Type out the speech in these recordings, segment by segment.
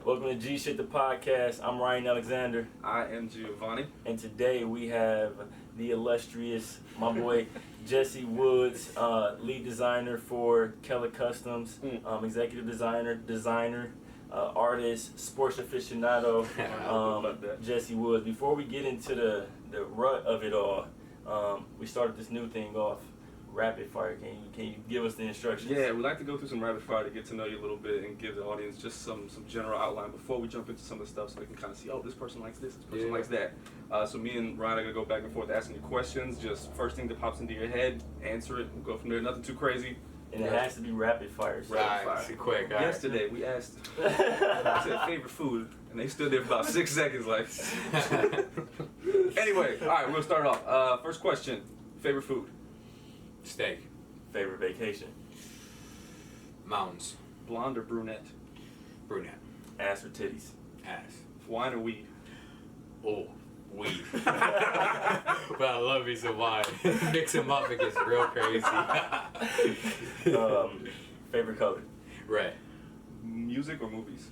Welcome to GShyt, the podcast. I'm Ryan Alexander. I am Giovanni. And today we have the illustrious, my boy, Jesse Woods, lead designer for Keller Customs, executive designer, artist, sports aficionado, Jesse Woods. Before we get into the rut of it all, we started this new thing off. Rapid fire. Can you give us the instructions? Yeah, we'd like to go through some rapid fire to get to know you a little bit and give the audience just some general outline before we jump into some of the stuff so they can kind of see, oh, this person likes this person likes that. So me and Ryan are going to go back and forth asking you questions. Just first thing that pops into your head, answer it, we'll go from there. Nothing too crazy. And it has to be rapid fire. So Rapid fire. Quick. Yesterday we asked, I said favorite food, and they stood there for about 6 seconds like. Anyway, all right, we'll start off. First question, favorite food? Steak. Favorite vacation? Mountains. Blonde or brunette? Brunette. Ass or titties? Ass. Wine or weed? Oh, weed. But I love me some wine. Mix them up, it gets real crazy. Favorite color? Red. Music or movies?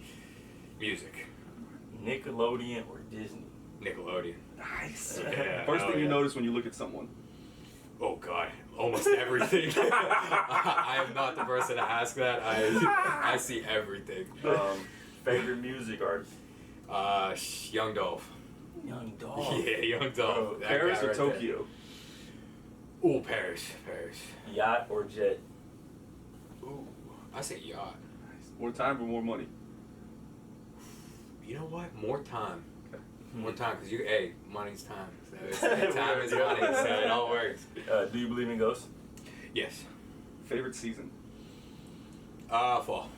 Music. Nickelodeon or Disney? Nickelodeon. Nice. Yeah, First thing you notice when you look at someone? Oh God, almost everything. I am not the person to ask that. I see everything. Favorite music artist? Young Dolph. Young Dolph. Yeah, Young Dolph. That Paris guy or right Tokyo? Oh, Paris. Yacht or jet? Ooh, I say yacht. More time or more money? You know what? More time. Okay. More time, because money's time. So time is money, so it all works. Do you believe in ghosts? Yes. Favorite season? Fall.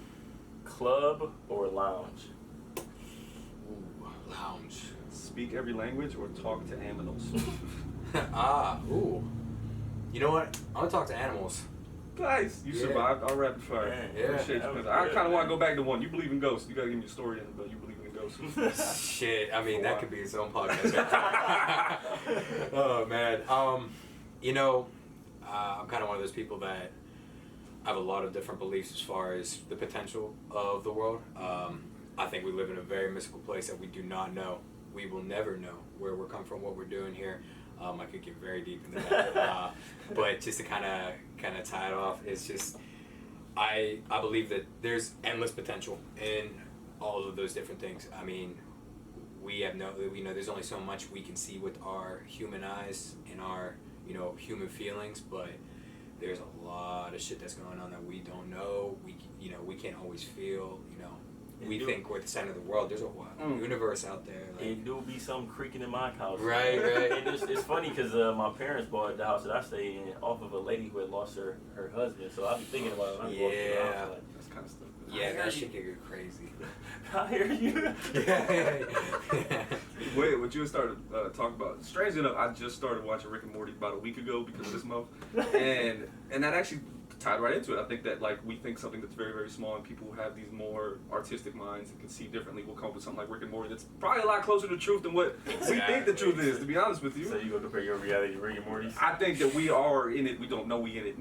Club or lounge? Ooh, lounge. Speak every language or talk to animals? Ooh. You know what? I'm gonna talk to animals. Guys, you survived our rapid fire. Yeah. Appreciate you. I kind of want to go back to one. You believe in ghosts. You gotta give me a story in it, but you believe in ghosts. Shit, I mean, that could be its own podcast. Oh, man. I'm kind of one of those people that have a lot of different beliefs as far as the potential of the world. I think we live in a very mystical place that we do not know. We will never know where we're coming from, what we're doing here. I could get very deep into that. But just to kind of tie it off, it's just, I believe that there's endless potential in all of those different things. I mean, we know there's only so much we can see with our human eyes and our, human feelings, but there's a lot of shit that's going on that we don't know. We can't always feel, we think we're the center of the world. There's a whole universe out there. Like, it do be something creaking in my house. Right. And it's funny because my parents bought the house that I stay in off of a lady who had lost her husband. So I be thinking about it when I go through the house. Like, That's kind of stuff. yeah, that shit can get crazy. I hear you. Yeah. Wait, what you started talking about? Strangely enough, I just started watching Rick and Morty about a week ago because of this month, and that actually tied right into it. I think that we think something that's very, very small, and people who have these more artistic minds and can see differently will come up with something like Rick and Morty that's probably a lot closer to the truth than what we think the truth is, to be honest with you. So you gonna compare your reality to Rick and Morty's? I think that we are in it, we don't know we in it.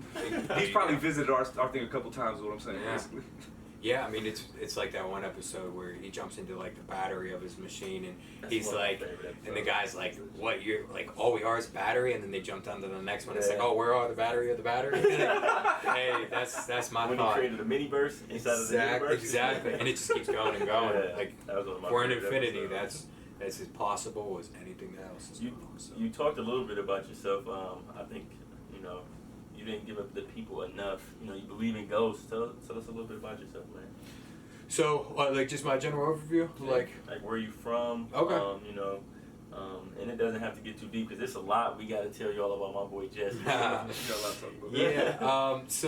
He's probably visited our thing a couple times, is what I'm saying, basically. Yeah, I mean, it's like that one episode where he jumps into the battery of his machine, and he's like, and the guy's like, "What? You're like, all we are is battery," and then they jump down to the next one. It's like, "Oh, where are the battery of the battery?" Hey, that's my when thought. When he created a mini burst instead of the universe. Exactly, and it just keeps going and going. Yeah, like that was one of my for an favorite infinity, episodes. that's as possible as anything else. You talked a little bit about yourself. I think you didn't give up the people enough. You believe in ghosts. Tell us a little bit about yourself, man. So, just my general overview, like where you from? Okay. And it doesn't have to get too deep because there's a lot we got to tell you all about my boy Jesse. You got a lot to talk about.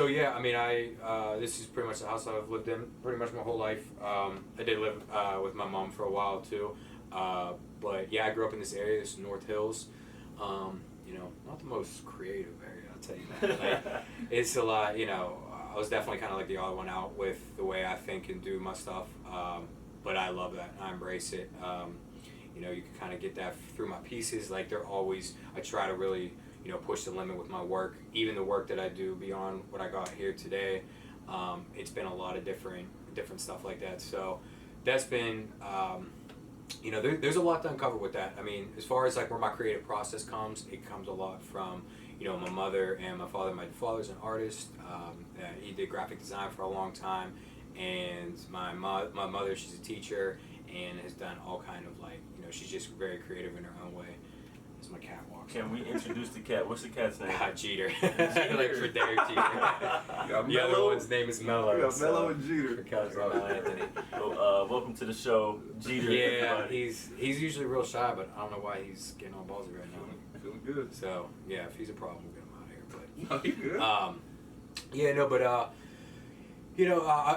Yeah. I mean, this is pretty much the house I've lived in pretty much my whole life. I did live with my mom for a while too, but yeah, I grew up in this area, this North Hills. Not the most creative area, I'll tell you that. It's a lot, I was definitely kind of like the odd one out with the way I think and do my stuff, but I love that. I embrace it. You can kind of get that through my pieces. I try to really, push the limit with my work. Even the work that I do beyond what I got here today, it's been a lot of different stuff like that. So that's been, there's a lot to uncover with that. I mean, as far as like where my creative process comes, it comes a lot from, my mother and my father. My father's an artist. He did graphic design for a long time, and my mother, she's a teacher and has done all kind of like, she's just very creative in her own way. As my cat walks. Can we introduce the cat? What's the cat's name? Jeter. Like for Derek Jeter. The other one's name is Mello. Yeah, Mello and Jeter. Because of Anthony. So, welcome to the show, Jeter. Yeah, everybody. he's usually real shy, but I don't know why he's getting all ballsy right now. Feeling good. So yeah, if he's a problem, we'll get him out of here. But No, you good.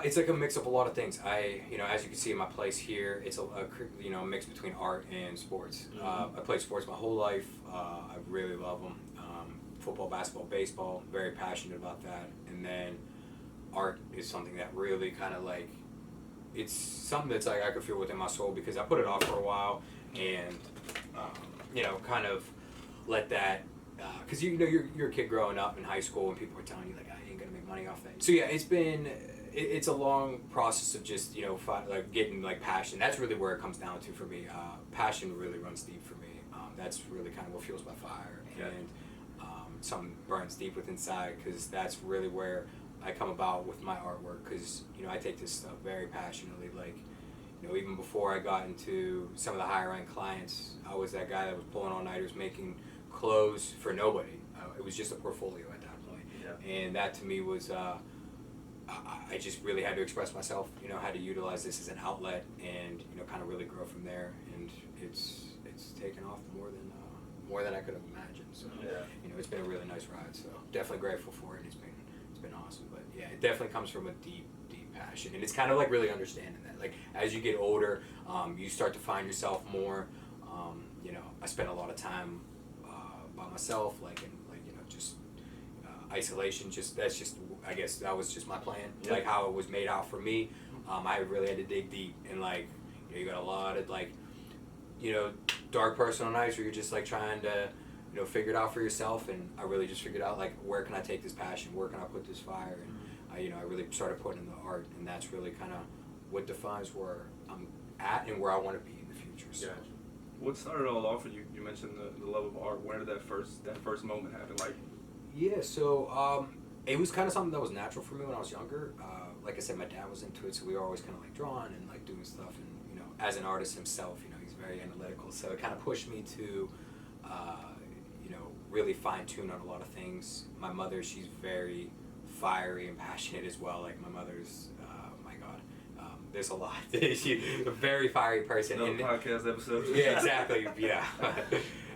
it's like a mix of a lot of things. As you can see in my place here, it's a mix between art and sports. Mm-hmm. I played sports my whole life. I really love them. Football, basketball, baseball. Very passionate about that. And then art is something that really kind of like, it's something that's like I could feel within my soul because I put it off for a while and kind of let that. Because you're a kid growing up in high school and people are telling you like I ain't gonna make money off that. So yeah, it's a long process of just getting like passion. That's really where it comes down to for me. Passion really runs deep for me. That's really kind of what fuels my fire, and something burns deep within inside because that's really where I come about with my artwork. Because I take this stuff very passionately. Like even before I got into some of the higher end clients, I was that guy that was pulling all nighters making clothes for nobody. It was just a portfolio at that point. Yeah. And that to me was I just really had to express myself, had to utilize this as an outlet and kind of really grow from there, and it's taken off more than I could have imagined. So it's been a really nice ride, so definitely grateful for it. It's been awesome. But yeah, it definitely comes from a deep passion, and it's kind of like really understanding that like as you get older, you start to find yourself more. I spent a lot of time by myself, just isolation. I guess that was just my plan, like how it was made out for me. I really had to dig deep, and you got a lot of dark personal nights where you're just like trying to figure it out for yourself, and I really just figured out like where can I take this passion, where can I put this fire, and I really started putting in the art, and that's really kind of what defines where I'm at and where I want to be in the future. So. Gotcha. What started it all off for you? You mentioned the love of art. Where did that first moment happen? Yeah, so it was kind of something that was natural for me when I was younger. Like I said, my dad was into it, so we were always kind of like drawing and like doing stuff. And as an artist himself, he's very analytical, so it kind of pushed me to, really fine tune on a lot of things. My mother, she's very fiery and passionate as well. Like my mother's, my God, there's a lot. She's a very fiery person. Another podcast episode. Yeah, exactly. Yeah.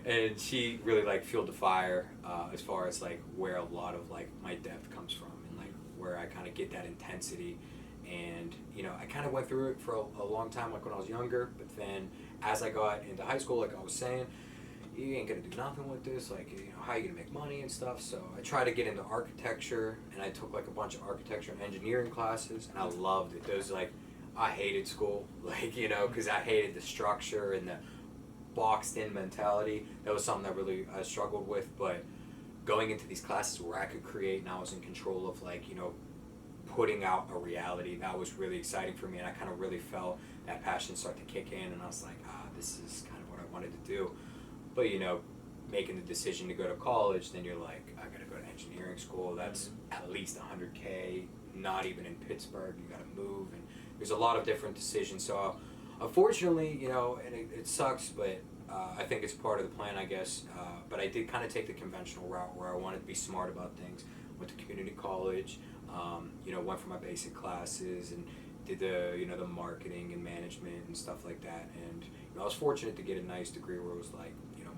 And she really fueled the fire as far as where a lot of my depth comes from, and where I kind of get that intensity. And I kind of went through it for a long time, when I was younger. But then as I got into high school, like I was saying, you ain't gonna do nothing with this. How are you gonna make money and stuff? So I tried to get into architecture, and I took a bunch of architecture and engineering classes, and I loved it. Those I hated school, because I hated the structure and the boxed in mentality. That was something that really I struggled with. But going into these classes where I could create and I was in control of putting out a reality, that was really exciting for me, and I kind of really felt that passion start to kick in, and I was like, this is kind of what I wanted to do. But making the decision to go to college, then you're like, I gotta go to engineering school, that's at least $100K, not even in Pittsburgh, you gotta move, and there's a lot of different decisions. So unfortunately, and it sucks, but I think it's part of the plan, I guess. But I did kind of take the conventional route where I wanted to be smart about things. Went to community college, went for my basic classes and did the marketing and management and stuff like that. And I was fortunate to get a nice degree where it was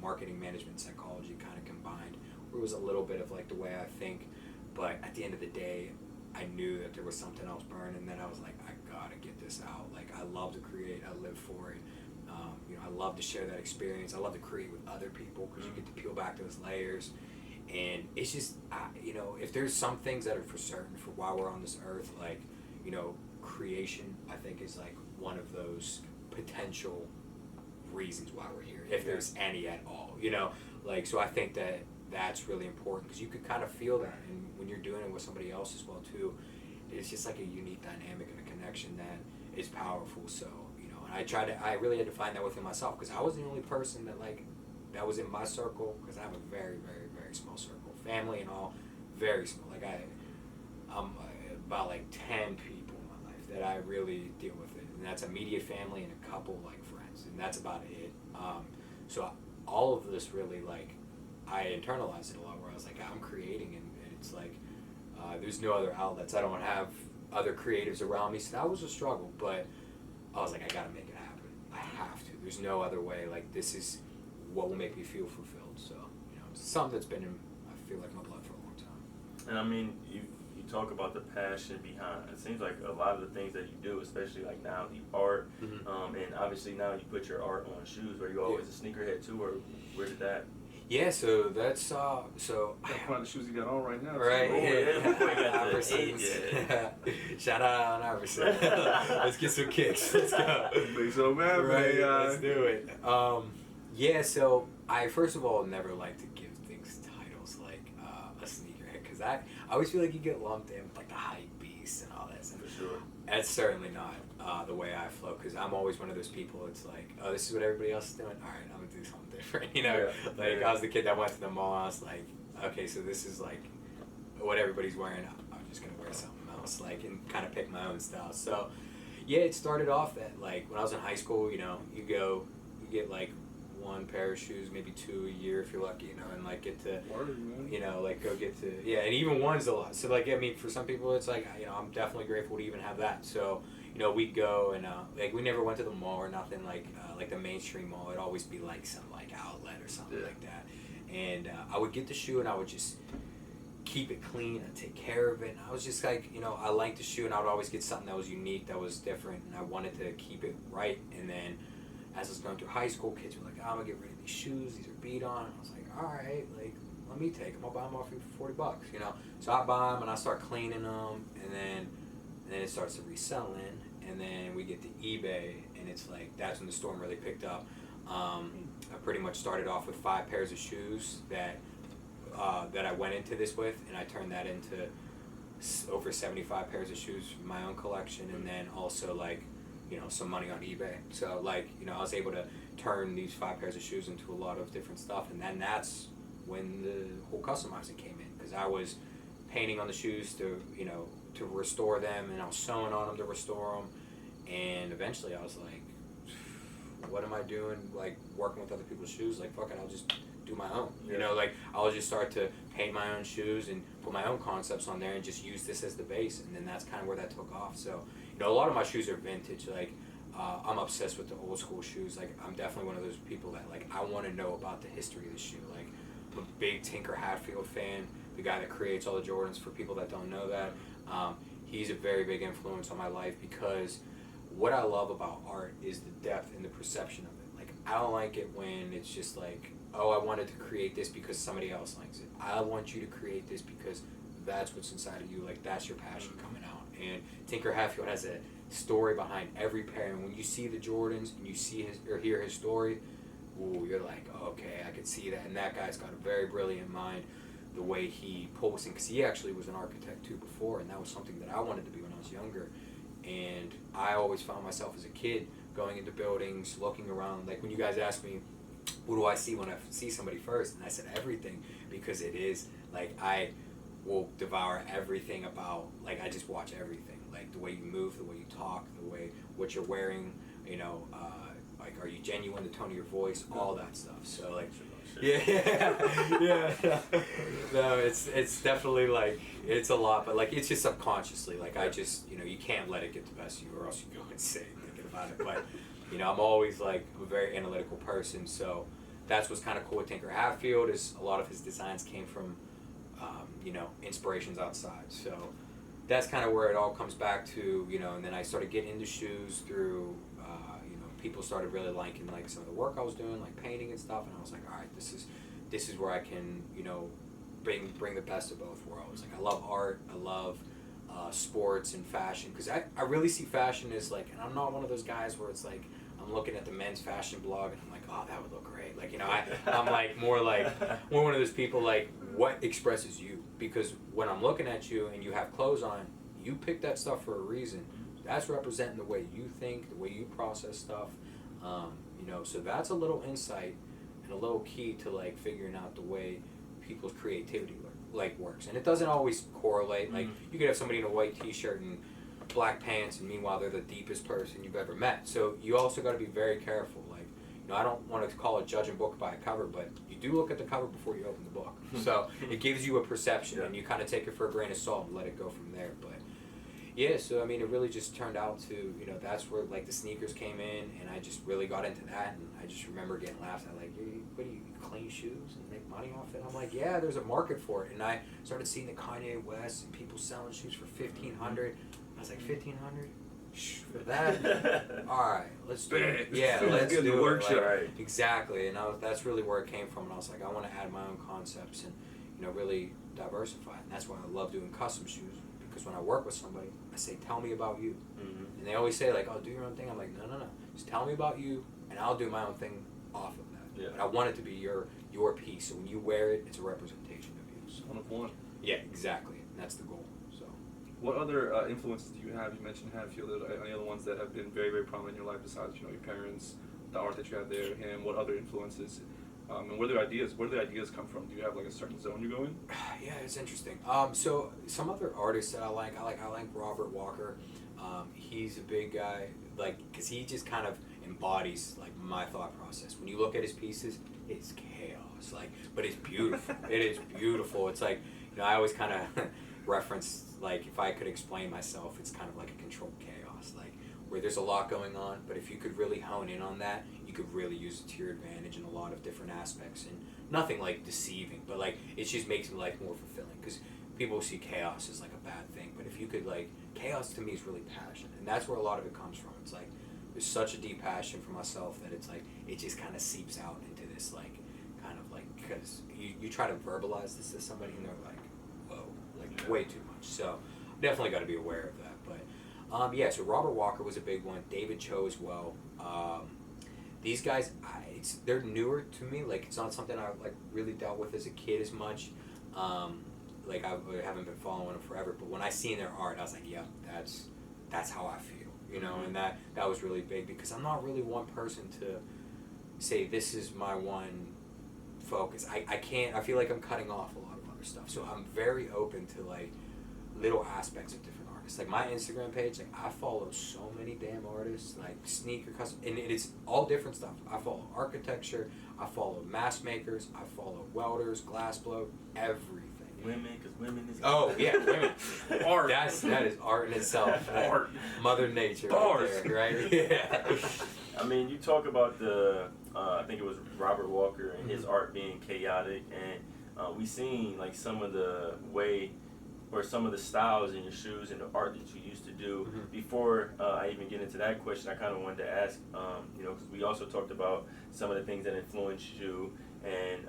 marketing, management, psychology kind of combined, where it was a little bit of the way I think. But at the end of the day, I knew that there was something else burning, and then I was like, I gotta get this out. I love to create, I live for it. I love to share that experience. I love to create with other people, because you get to peel back those layers. And it's just, if there's some things that are for certain for why we're on this earth, creation, I think, is one of those potential reasons why we're here, if there's any at all, so I think that that's really important, because you could kind of feel that, and when you're doing it with somebody else as well too, it's just a unique dynamic and a connection that is powerful. So, you know, and I really had to find that within myself, because I was the only person that, like, that was in my circle, because I have a very, very, very small circle. Family and all, very small. Like, I'm about, like, 10 people in my life that I really deal with it. And that's immediate family and a couple, like, friends. And that's about it. So all of this really, like, I internalized it a lot, where I was like, I'm creating, and it's like, there's no other outlets. I don't have other creatives around me, so that was a struggle, but I was like, I gotta make it happen. I have to. There's no other way. Like, this is what will make me feel fulfilled. So, you know, it's something that's been in, I feel like, my blood for a long time. And I mean, you talk about the passion behind it. Seems like a lot of the things that you do, especially like now the art, and obviously now you put your art on shoes. Were you always a sneakerhead too, or where did that? Yeah, so that's That's one of the shoes you got on right now. right. Oh, Yeah. yeah. Shout out on Iverson. Let's get some kicks. Let's go. Make so mad, Right, man. let's do it. Yeah, so I first of all never like to give things titles like a sneakerhead, because I always feel like you get lumped in with like the hype beast and all that stuff. For sure. That's certainly not the way I flow, because I'm always one of those people. It's like, oh, this is what everybody else is doing. All right, I'm gonna do something different. You know, like I was the kid that went to the mall. I was like, okay, so this is like what everybody's wearing. I'm just gonna wear something else, like, and kind of pick my own style. So yeah, it started off at like when I was in high school. You know, you get like one pair of shoes, maybe 2 a year if you're lucky, you know, and like get to, you know, like go get to, yeah, and even one's a lot. So like, I mean, for some people it's like, you know, I'm definitely grateful to even have that. So, you know, we'd go and like we never went to the mall or nothing like the mainstream mall. It'd always be like some like outlet or something like that. And I would get the shoe and I would just keep it clean and take care of it. And I was just like, you know, I liked the shoe and I would always get something that was unique, that was different, and I wanted to keep it right. And then as I was going through high school, kids were like, oh, I'm gonna get rid of these shoes, these are beat on. And I was like, all right, like, let me take them, I'll buy them off you for $40, you know? So I buy them and I start cleaning them, and then it starts to reselling, and then we get to eBay, and it's like, that's when the storm really picked up. I pretty much started off with 5 pairs of shoes that I went into this with, and I turned that into over 75 pairs of shoes from my own collection, and then also like, you know, some money on eBay. So like, you know, I was able to turn these 5 pairs of shoes into a lot of different stuff, and then that's when the whole customizing came in, because I was painting on the shoes to, you know, to restore them, and I was sewing on them to restore them, and eventually I was like, what am I doing, like working with other people's shoes? Like, fuck it, I'll just do my own. You know, like I'll just start to paint my own shoes and put my own concepts on there and just use this as the base, and then that's kind of where that took off. So, you know, a lot of my shoes are vintage. Like, I'm obsessed with the old school shoes. Like, I'm definitely one of those people that, like, I want to know about the history of the shoe. Like, I'm a big Tinker Hatfield fan, the guy that creates all the Jordans, for people that don't know that. He's a very big influence on my life, because what I love about art is the depth and the perception of it. Like, I don't like it when it's just like, oh, I wanted to create this because somebody else likes it. I want you to create this because that's what's inside of you. Like, that's your passion coming out. And Tinker Hatfield has a story behind every pair. And when you see the Jordans and you see his or hear his story, ooh, you're like, oh, okay, I can see that. And that guy's got a very brilliant mind, the way he pulls in, because he actually was an architect too before, and that was something that I wanted to be when I was younger. And I always found myself as a kid going into buildings, looking around. Like, when you guys ask me, what do I see when I see somebody first? And I said everything, because it is, like, I will devour everything about, like, I just watch everything. Like, the way you move, the way you talk, the way, what you're wearing, you know, like, are you genuine, the tone of your voice, all that stuff. So, like, yeah. No, it's definitely, like, it's a lot, but, like, it's just subconsciously. Like, I just, you know, you can't let it get the best of you, or else you go insane thinking about it. But, you know, I'm always, like, a very analytical person, so that's what's kind of cool with Tinker Hatfield, is a lot of his designs came from, you know, inspirations outside. So that's kind of where it all comes back to, you know. And then I started getting into shoes through, you know, people started really liking, like, some of the work I was doing, like painting and stuff, and I was like, all right, this is where I can, you know, bring the best of both worlds. Like, I love art, I love sports and fashion, because I really see fashion as, like, and I'm not one of those guys where it's like, I'm looking at the men's fashion blog and I'm like, oh, that would look great. Like, you know, I'm like more one of those people, like, what expresses you? Because when I'm looking at you and you have clothes on, you pick that stuff for a reason. that's representing the way you think, the way you process stuff. You know, so that's a little insight and a little key to like figuring out the way people's creativity like works. And it doesn't always correlate. Like you could have somebody in a white t-shirt and black pants, and meanwhile they're the deepest person you've ever met. So you also got to be very careful. Like, you know, I don't want to call it judging a book by a cover, but you do look at the cover before you open the book. So it gives you a perception, and you kind of take it for a grain of salt and let it go from there. But yeah, so I mean, it really just turned out to, you know, that's where like the sneakers came in, and I just really got into that. And I just remember getting laughed at, like, what do you clean shoes and make money off it? I'm like, yeah, there's a market for it. And I started seeing the Kanye West and people selling shoes for $1,500. I was like, $1,500 for that? All right, let's do it. Yeah, let's do it. Workshop. Like, exactly, and that's really where it came from. And I was like, I want to add my own concepts and, you know, really diversify. And that's why I love doing custom shoes, because when I work with somebody, I say, tell me about you. And they always say, like, oh, do your own thing. I'm like, no, just tell me about you, and I'll do my own thing off of that. Yeah. But I want it to be your piece. So when you wear it, it's a representation of you. So. One of one. Yeah, exactly. And that's the goal. So. What other influences do you have? You mentioned Hatfield. Any other ones that have been very, very prominent in your life besides, you know, your parents, the art that you have there, him? What other influences? And where do the ideas come from? Do you have like a certain zone you go in? Yeah, it's interesting. So some other artists that I like Robert Walker. He's a big guy, like, because he just kind of embodies like my thought process. When you look at his pieces, it's chaos, like, but it's beautiful. It is beautiful. It's like, you know, I always kind of reference, like, if I could explain myself, it's kind of like a controlled chaos, like, where there's a lot going on, but if you could really hone in on that, you could really use it to your advantage in a lot of different aspects. And nothing like deceiving, but like, it just makes life more fulfilling, because people see chaos as like a bad thing, but if you could, like, chaos to me is really passion, and that's where a lot of it comes from. It's like, there's such a deep passion for myself that it's like, it just kind of seeps out into this, like, kind of like, because you try to verbalize this to somebody and they're like, whoa, like, way too much. So definitely got to be aware of that. But yeah, so Robert Walker was a big one. David Cho as well. These guys, they're newer to me. Like, it's not something I like really dealt with as a kid as much. Like, I haven't been following them forever, but when I seen their art, I was like, yeah, that's how I feel, you know. And that was really big, because I'm not really one person to say this is my one focus. I can't. I feel like I'm cutting off a lot of other stuff, so I'm very open to like little aspects of different artists. Like my Instagram page, like, I follow so many damn artists, like sneaker custom, and it's all different stuff. I follow architecture, I follow mask makers, I follow welders, glassblow, everything. Women, because women is... Oh, yeah, women. Art. That is art in itself. Art. Mother Nature. Bars. Right there, right? Yeah. I mean, you talk about the, I think it was Robert Walker and his art being chaotic, and we seen like some of the way, or some of the styles in your shoes and the art that you used to do. Before I even get into that question, I kind of wanted to ask, you know, because we also talked about some of the things that influenced you, and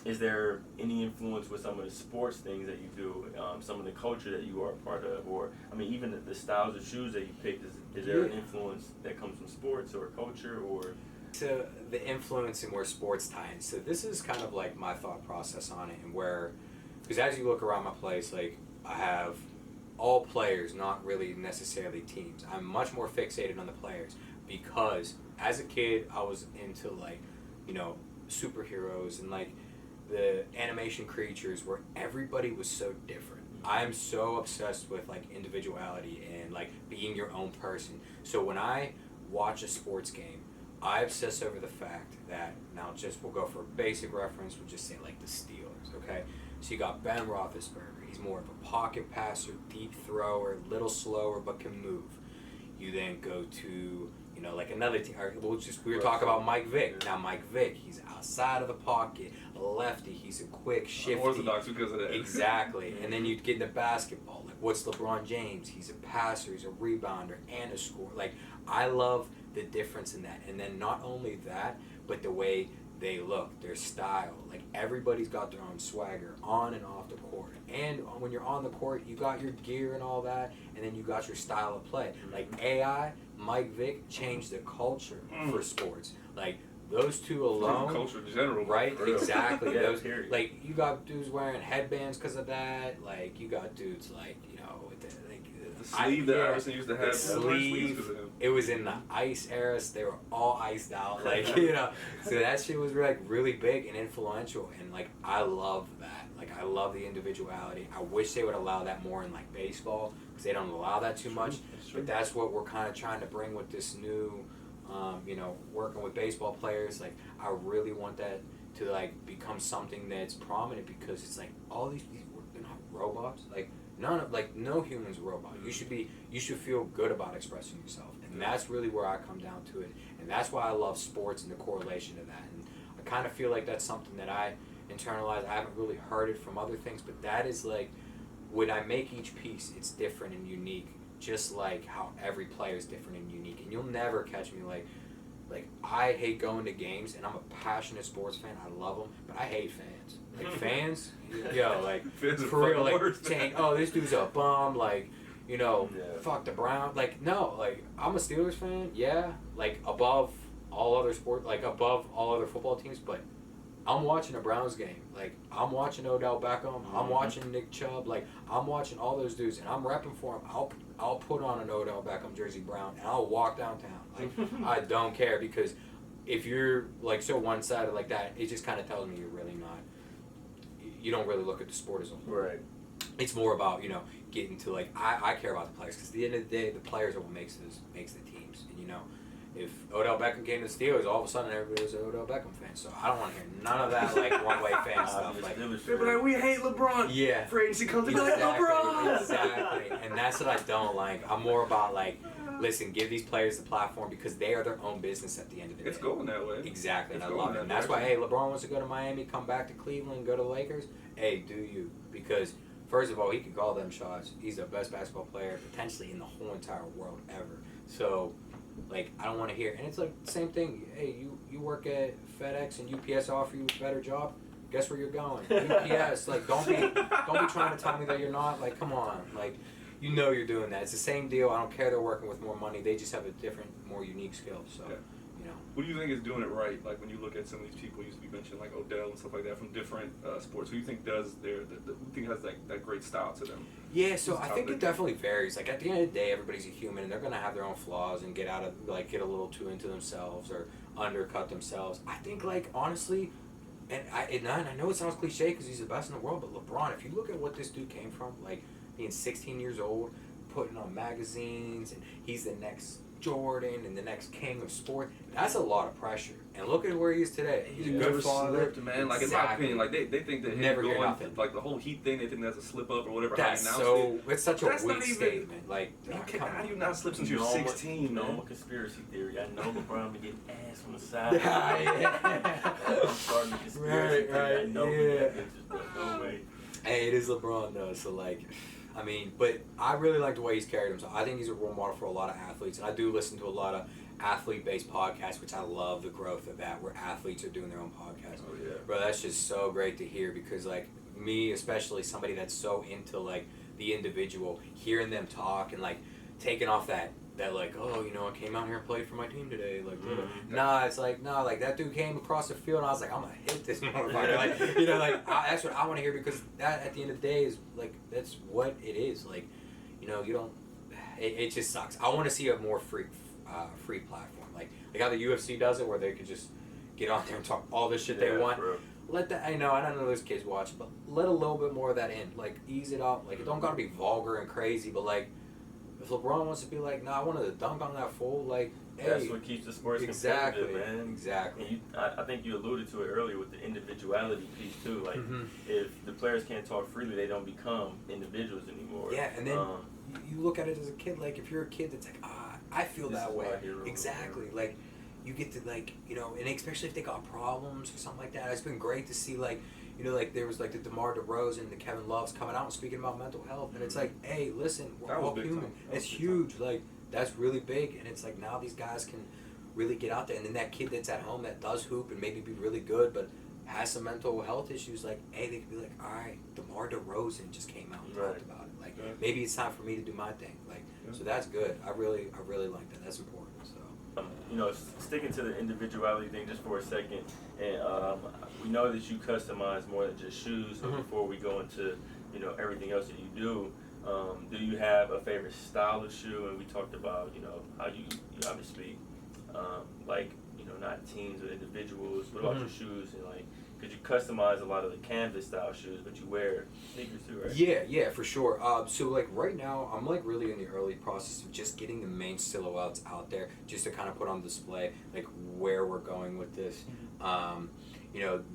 is there any influence with some of the sports things that you do, some of the culture that you are a part of, or, I mean, even the styles of shoes that you picked, is there an influence that comes from sports or culture, or? So the influence and where sports tie in. So this is kind of like my thought process on it, and where, because as you look around my place, like, I have all players, not really necessarily teams. I'm much more fixated on the players, because as a kid, I was into, like, you know, superheroes and like the animation creatures where everybody was so different. I'm so obsessed with like individuality and like being your own person. So when I watch a sports game, I obsess over the fact that, now just, we'll go for a basic reference, we'll just say like the Steelers, okay? So you got Ben Roethlisberger, he's more of a pocket passer, deep thrower, little slower, but can move. You then go to, you know, like another team, we were talking about Mike Vick. Now Mike Vick, he's outside of the pocket, a lefty, he's a quick, shifty. Orthodox because of that. Exactly. And then you get into basketball, like, what's LeBron James? He's a passer, he's a rebounder, and a scorer. Like, I love the difference in that. And then not only that, but the way they look, their style. Like, everybody's got their own swagger on and off the court. And when you're on the court, you got your gear and all that, and then you got your style of play. Like, AI, Mike Vick changed the culture for sports. Like, those two alone, culture in general, right? Exactly. Yeah, those, period. like, you got dudes wearing headbands because of that. Like, you got dudes like, you know, with the sleeve that Iverson used to have. The sleeve. It was in the ice era, so they were all iced out, like, you know. So that shit was like really big and influential, and like I love that. Like I love the individuality. I wish they would allow that more in like baseball because they don't allow that too much. But that's what we're kind of trying to bring with this new, you know, working with baseball players. Like I really want that to like become something that's prominent because it's like all these they're not robots. Like no human's a robot. You should feel good about expressing yourself. And that's really where I come down to it. And that's why I love sports and the correlation to that. And I kind of feel like that's something that I internalize. I haven't really heard it from other things, but that is like when I make each piece, it's different and unique, just like how every player is different and unique. And you'll never catch me like I hate going to games, and I'm a passionate sports fan. I love them, but I hate fans. Like fans, yo, like fans for real, like saying, "Oh, this dude's a bum," like, you know, fuck the Browns. Like, no, like I'm a Steelers fan, yeah, like above all other sport, like above all other football teams, but I'm watching a Browns game. Like I'm watching Odell Beckham. I'm watching Nick Chubb. Like I'm watching all those dudes, and I'm repping for them. I'll put on an Odell Beckham jersey brown, and I'll walk downtown. Like I don't care, because if you're like so one-sided like that, it just kind of tells me you're really not. You don't really look at the sport as a whole. Right. It's more about, you know, getting to like I care about the players, because at the end of the day, the players are what makes the teams. And you know, if Odell Beckham came to the Steelers, all of a sudden everybody was an Odell Beckham fan. So I don't want to hear none of that like one-way fan stuff. Like, they're like, we hate LeBron. Yeah. Free agency comes, Exactly, like LeBron. exactly. And that's what I don't like. I'm more about like, listen, give these players the platform because they are their own business at the end of the day. It's going that way. Exactly, and It's I love it. And that's why, hey, LeBron wants to go to Miami, come back to Cleveland, go to the Lakers. Hey, do you? Because first of all, he can call them shots. He's the best basketball player potentially in the whole entire world ever. So, like, I don't want to hear. And it's like the same thing. Hey, you work at FedEx and UPS offer you a better job. Guess where you're going? UPS. Like, don't be trying to tell me that you're not. Like, come on. Like, you know you're doing that. It's the same deal. I don't care they're working with more money. They just have a different, more unique skill. So, you know. Who do you think is doing it right? Like when you look at some of these people used to be mentioned, like Odell and stuff like that, from different sports. Who do you think does who think has that great style to them? Yeah, so I think it definitely varies. Like at the end of the day, everybody's a human, and they're gonna have their own flaws and get a little too into themselves or undercut themselves. I think, like, honestly, and I know it sounds cliche because he's the best in the world, but LeBron, if you look at what this dude came from, like being 16 years old, putting on magazines, and he's the next Jordan and the next king of sport, that's a lot of pressure. And look at where he is today. He's a good father. Man. Like, in my opinion, like they think that never him hear going, nothing. like the whole Heat thing, they think that's a slip up or whatever. That's it's such a weak statement. Like, how do you not slip since you're 16? You know, I'm a conspiracy theory. I know LeBron be getting ass from the side. I'm starting a conspiracy theory. I know no way. Hey, it is LeBron though, so like, I mean, but I really like the way he's carried himself. I think he's a role model for a lot of athletes, and I do listen to a lot of athlete-based podcasts, which I love the growth of that, where athletes are doing their own podcasts. Oh yeah, bro, that's just so great to hear, because like me, especially somebody that's so into like the individual, hearing them talk and like taking off that like, oh, you know, I came out here and played for my team today. Like, it's like, like that dude came across the field and I was like, I'm gonna hit this motherfucker. Like, you know, like that's what I want to hear, because that at the end of the day is like, that's what it is. Like, you know, you don't. It just sucks. I want to see a more free platform, like how the UFC does it, where they could just get on there and talk all the shit they want. Bro. Let that. I don't know those kids watch, but let a little bit more of that in. Like, ease it up. Like, it don't gotta be vulgar and crazy, but like, if LeBron wants to be like, nah, I wanted to dunk on that fool, like, hey. That's what keeps the sports competitive, man. Exactly. And I think you alluded to it earlier with the individuality piece, too. Like, if the players can't talk freely, they don't become individuals anymore. Yeah, and then you look at it as a kid, like, if you're a kid that's like, I feel that way. Exactly. Like, you get to, like, you know, and especially if they got problems or something like that. It's been great to see, like, you know, like there was like the DeMar DeRozan and the Kevin Loves coming out and speaking about mental health, and it's like, hey, listen, we're all human. It's huge. Like, that's really big, and it's like now these guys can really get out there, and then that kid that's at home that does hoop and maybe be really good but has some mental health issues, like, hey, they could be like, all right, DeMar DeRozan just came out and talked about it. Like, maybe it's time for me to do my thing. Like, so that's good. I really like that. That's important. So. You know, sticking to the individuality thing just for a second, and we know that you customize more than just shoes. So before we go into, you know, everything else that you do, Do you have a favorite style of shoe? And we talked about, how you obviously, like, not teams or individuals. What about your shoes? And like, because you customize a lot of the canvas style shoes, but you wear sneakers too, right? Yeah, for sure. So like right now, I'm like really in the early process of just getting the main silhouettes out there, just to kind of put on display, like where we're going with this.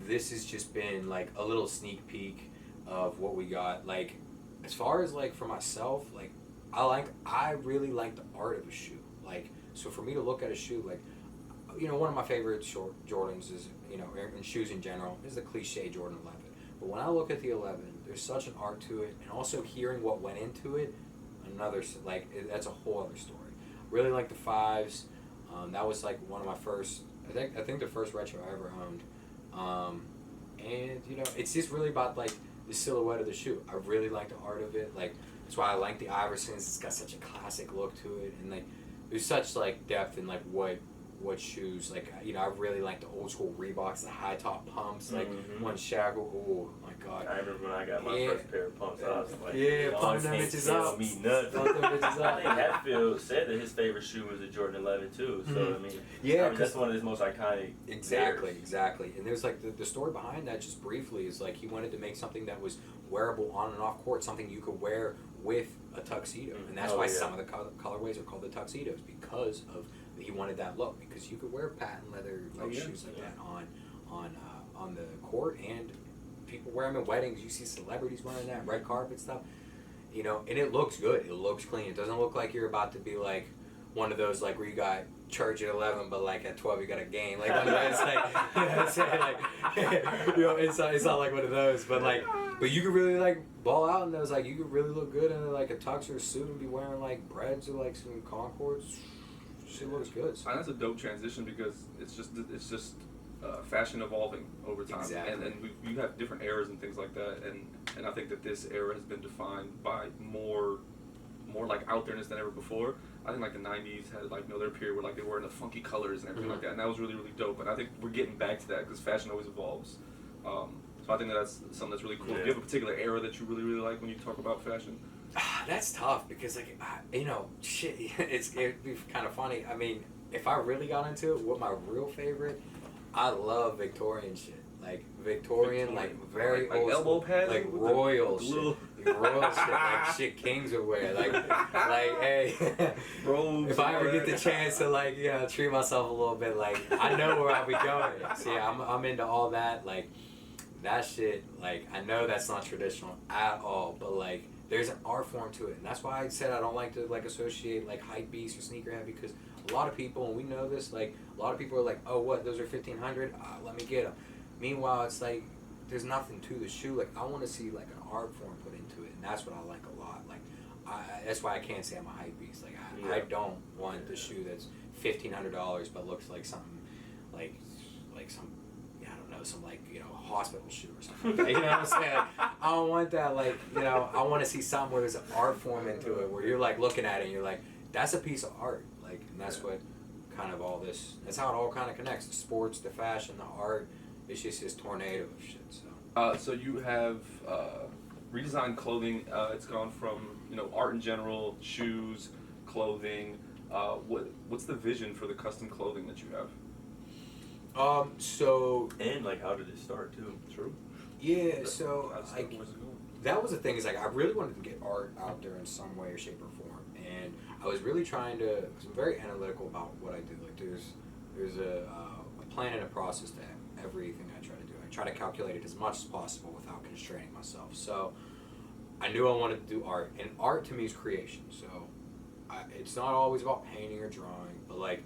This has just been like a little sneak peek of what we got. Like, as far as like for myself, like I really like the art of a shoe. Like, so for me to look at a shoe, like, one of my favorite Jordans is, and shoes in general, is the cliche Jordan 11. But when I look at the 11, there's such an art to it, and also hearing what went into it, that's a whole other story. Really like the 5s. That was like one of my first, I think the first retro I ever owned. And it's just really about like the silhouette of the shoe. I really like the art of it. Like, that's why I like the Iversons. It's got such a classic look to it, and like there's such like depth in like what shoes, like, I really like the old school Reeboks, the high top pumps, like one shackle. Oh my god! I remember when I got my first pair of pumps. I was like, pump them bitches up. Me nothing. I think Hatfield said that his favorite shoe was a Jordan 11 too. So I mean, that's one of his most iconic. Exactly. And there's like the story behind that, just briefly, is like he wanted to make something that was wearable on and off court, something you could wear with a tuxedo, and that's why some of the colorways are called the tuxedos, because of he wanted that look, because you could wear patent leather shoes like that on the court, and people wear them in weddings. You see celebrities wearing that, red carpet stuff, and it looks good. It looks clean. It doesn't look like you're about to be like one of those like where you got church at 11, but like at 12 you got a game. Like one of those, it's not like one of those, but you could really like ball out in those. Like, you could really look good in like a tux or a suit and be wearing like Breads or like some Concords. Shit looks good. And that's a dope transition, because it's just fashion evolving over time. Exactly. And you have different eras and things like that, and I think that this era has been defined by more like out there-ness than ever before. I think like the 90s had like their period where like they were in the funky colors and everything like that, and that was really, really dope. And I think we're getting back to that, because fashion always evolves. So I think that's something that's really cool. Do you have a particular era that you really, really like when you talk about fashion? That's tough, because like shit, it'd be kind of funny. I mean, if I really got into it, what my real favorite, I love Victorian shit. Like Victorian, like very like old elbow school, pads, like royal shit. Royal shit, like shit kings would wear. Like hey, robes. If I ever get the chance to treat myself a little bit, like I know where I'll be going. So yeah, I'm into all that. Like that shit. Like, I know that's not traditional at all, but like there's an art form to it, and that's why I said I don't like to like associate like hype beast or sneakerhead, because a lot of people, and we know this, like a lot of people are like, oh, what, those are 1,500, let me get them. Meanwhile, it's like there's nothing to the shoe. Like, I want to see like an art form put into it, and that's what I like a lot. Like, that's why I can't say I'm a hype beast. Like, I don't want the shoe that's $1,500 but looks like something like some, I don't know, some like, hospital shoe or something. You know what I'm saying? I don't want that. Like, I want to see something where there's an art form into it, where you're like looking at it and you're like, that's a piece of art. Like, and that's what kind of all this, that's how it all kind of connects. The sports, the fashion, the art. It's just this tornado of shit. So you have redesigned clothing. It's gone from art in general, shoes, clothing. What's the vision for the custom clothing that you have? And like, how did it start too? True. Yeah. So like, that was the thing, is like I really wanted to get art out there in some way or shape or form, and I was really trying to. I'm very analytical about what I do. Like there's a plan and a process to everything I try to do. I try to calculate it as much as possible without constraining myself. So I knew I wanted to do art, and art to me is creation. So it's not always about painting or drawing, but like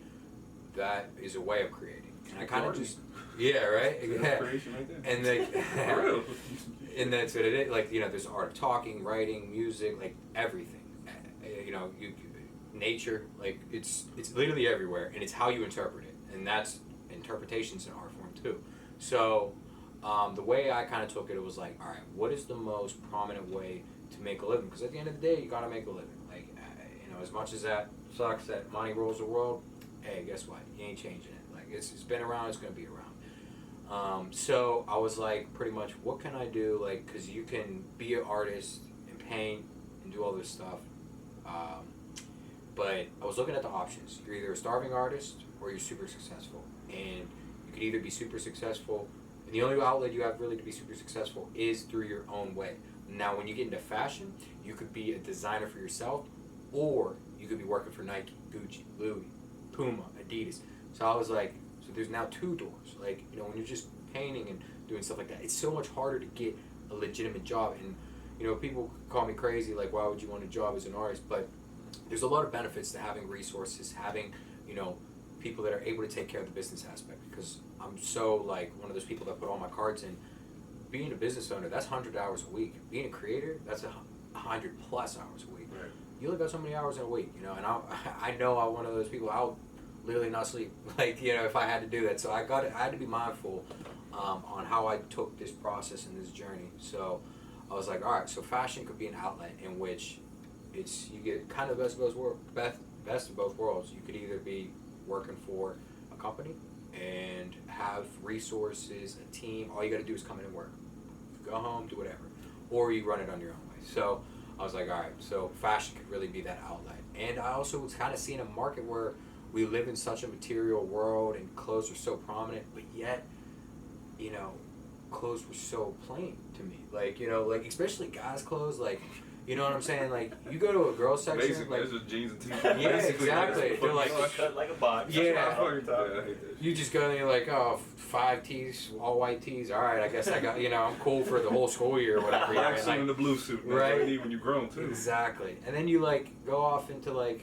that is a way of creating. And I kind of just, right? Yeah. Creation right there. And and that's what it is. Like, there's art of talking, writing, music, like everything. Nature, like it's literally everywhere, and it's how you interpret it, and that's interpretation's an art form too. So the way I kind of took it was like, all right, what is the most prominent way to make a living? Because at the end of the day, you gotta make a living. Like, as much as that sucks that money rules the world, hey, guess what? You ain't changing it. It's been around, it's going to be around. So I was like, pretty much, what can I do? Like, because you can be an artist and paint and do all this stuff. But I was looking at the options. You're either a starving artist or you're super successful. And you could either be super successful, and the only outlet you have really to be super successful is through your own way. Now, when you get into fashion, you could be a designer for yourself, or you could be working for Nike, Gucci, Louis, Puma, Adidas. So I was like, so there's now two doors. Like, you know, when you're just painting and doing stuff like that, it's so much harder to get a legitimate job. And, you know, people call me crazy, like, why would you want a job as an artist? But there's a lot of benefits to having resources, having, you know, people that are able to take care of the business aspect. Because I'm so, like, one of those people that put all my cards in. Being a business owner, that's 100 hours a week. Being a creator, that's 100 plus hours a week. Right. You only got so many hours in a week, you know, and I know I'm one of those people, I'll literally not sleep, like, you know, if I had to do that. So I had to be mindful on how I took this process and this journey. So I was like, all right, so fashion could be an outlet in which you get kind of the best of both worlds. You could either be working for a company and have resources, a team. All you got to do is come in and work. Go home, do whatever. Or you run it on your own way. So I was like, all right, so fashion could really be that outlet. And I also was kind of seeing a market where we live in such a material world and clothes are so prominent, but yet, you know, clothes were so plain to me. Like, you know, like especially guys' clothes, like, you know what I'm saying? Like, you go to a girl's section, Basically, like, it's just jeans and t-shirts. yeah, exactly. They're like, cut like a box. Yeah. That's what I'm talking I hate that you just go and you're like, oh, 5 tees, all white tees. All right, I guess I got, you know, I'm cool for the whole school year or whatever. You know, Black suit and the blue suit. That's Right. what you need when you're grown, too. Exactly. And then you like go off into like,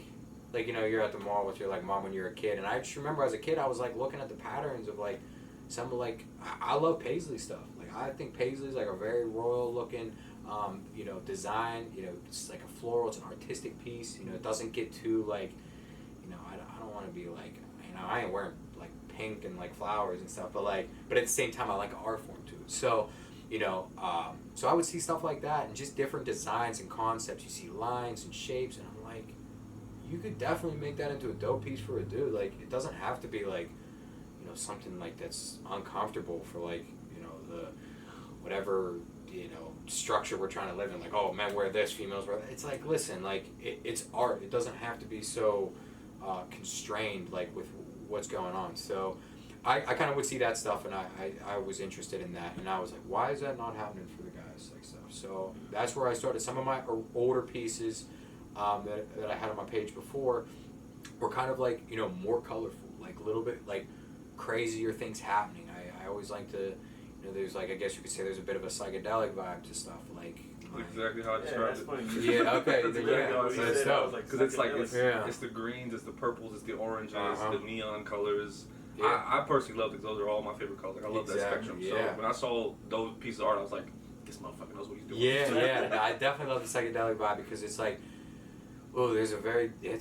you know, you're at the mall with your like mom when you're a kid. And I just remember as a kid, I was like looking at the patterns of like some of like, I love paisley stuff. Like I think paisley's like a very royal looking, you know, design. You know, it's like a floral. It's an artistic piece. You know, it doesn't get too like, you know, I don't want to be like, you know, I ain't wearing like pink and like flowers and stuff, but at the same time, I like an art form too. So, you know, so I would see stuff like that and just different designs and concepts. You see lines and shapes, and I'm like, you could definitely make that into a dope piece for a dude. Like, it doesn't have to be like, you know, something like that's uncomfortable for like, you know, the whatever, you know, structure we're trying to live in. Like, oh, men wear this, females wear that. It's like, listen, like, it's art. It doesn't have to be so constrained, like, with what's going on. So I kind of would see that stuff, and I was interested in that, and I was like, why is that not happening for the guys, like stuff? So that's where I started. Some of my older pieces that I had on my page before were kind of like, you know, more colorful, like a little bit like crazier things happening. I always like to, you know, there's like, I guess you could say there's a bit of a psychedelic vibe to stuff, like Exactly how I described it. funny. yeah, okay, That's then exactly yeah, how I so said it's it. dope. Because it's like, Yeah. it's the greens, it's the purples, it's the oranges, Uh-huh. the neon colors. Yeah. I personally love these. Those are all my favorite colors. Like, I love that Exactly, spectrum. yeah. So when I saw those pieces of art, I was like, this motherfucker knows what he's doing. Yeah, no, I definitely love the psychedelic vibe because it's like, oh, it's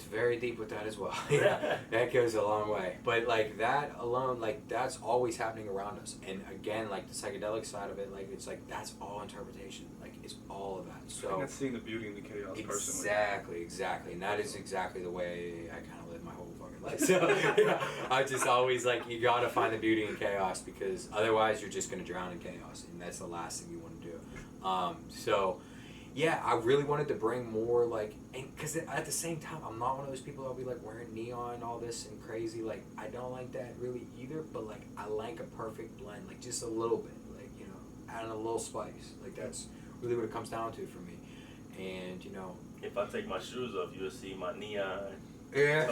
very deep with that as well. Yeah, that goes a long way. But like that alone, like that's always happening around us. And again, like the psychedelic side of it, like it's like that's all interpretation. Like it's all of that. I think So that's seeing the beauty in the chaos personally. exactly, and that is exactly the way I kind of live my whole fucking life. So yeah, I just always like you gotta find the beauty in chaos because otherwise you're just gonna drown in chaos, and that's the last thing you want to do. So. Yeah, I really wanted to bring more, like, and because at the same time, I'm not one of those people that'll be, like, wearing neon and all this and crazy. Like, I don't like that really either, but, like, I like a perfect blend, like, just a little bit, like, you know, adding a little spice. Like, that's really what it comes down to for me. And, you know. If I take my shoes off, you'll see my neon. Yeah,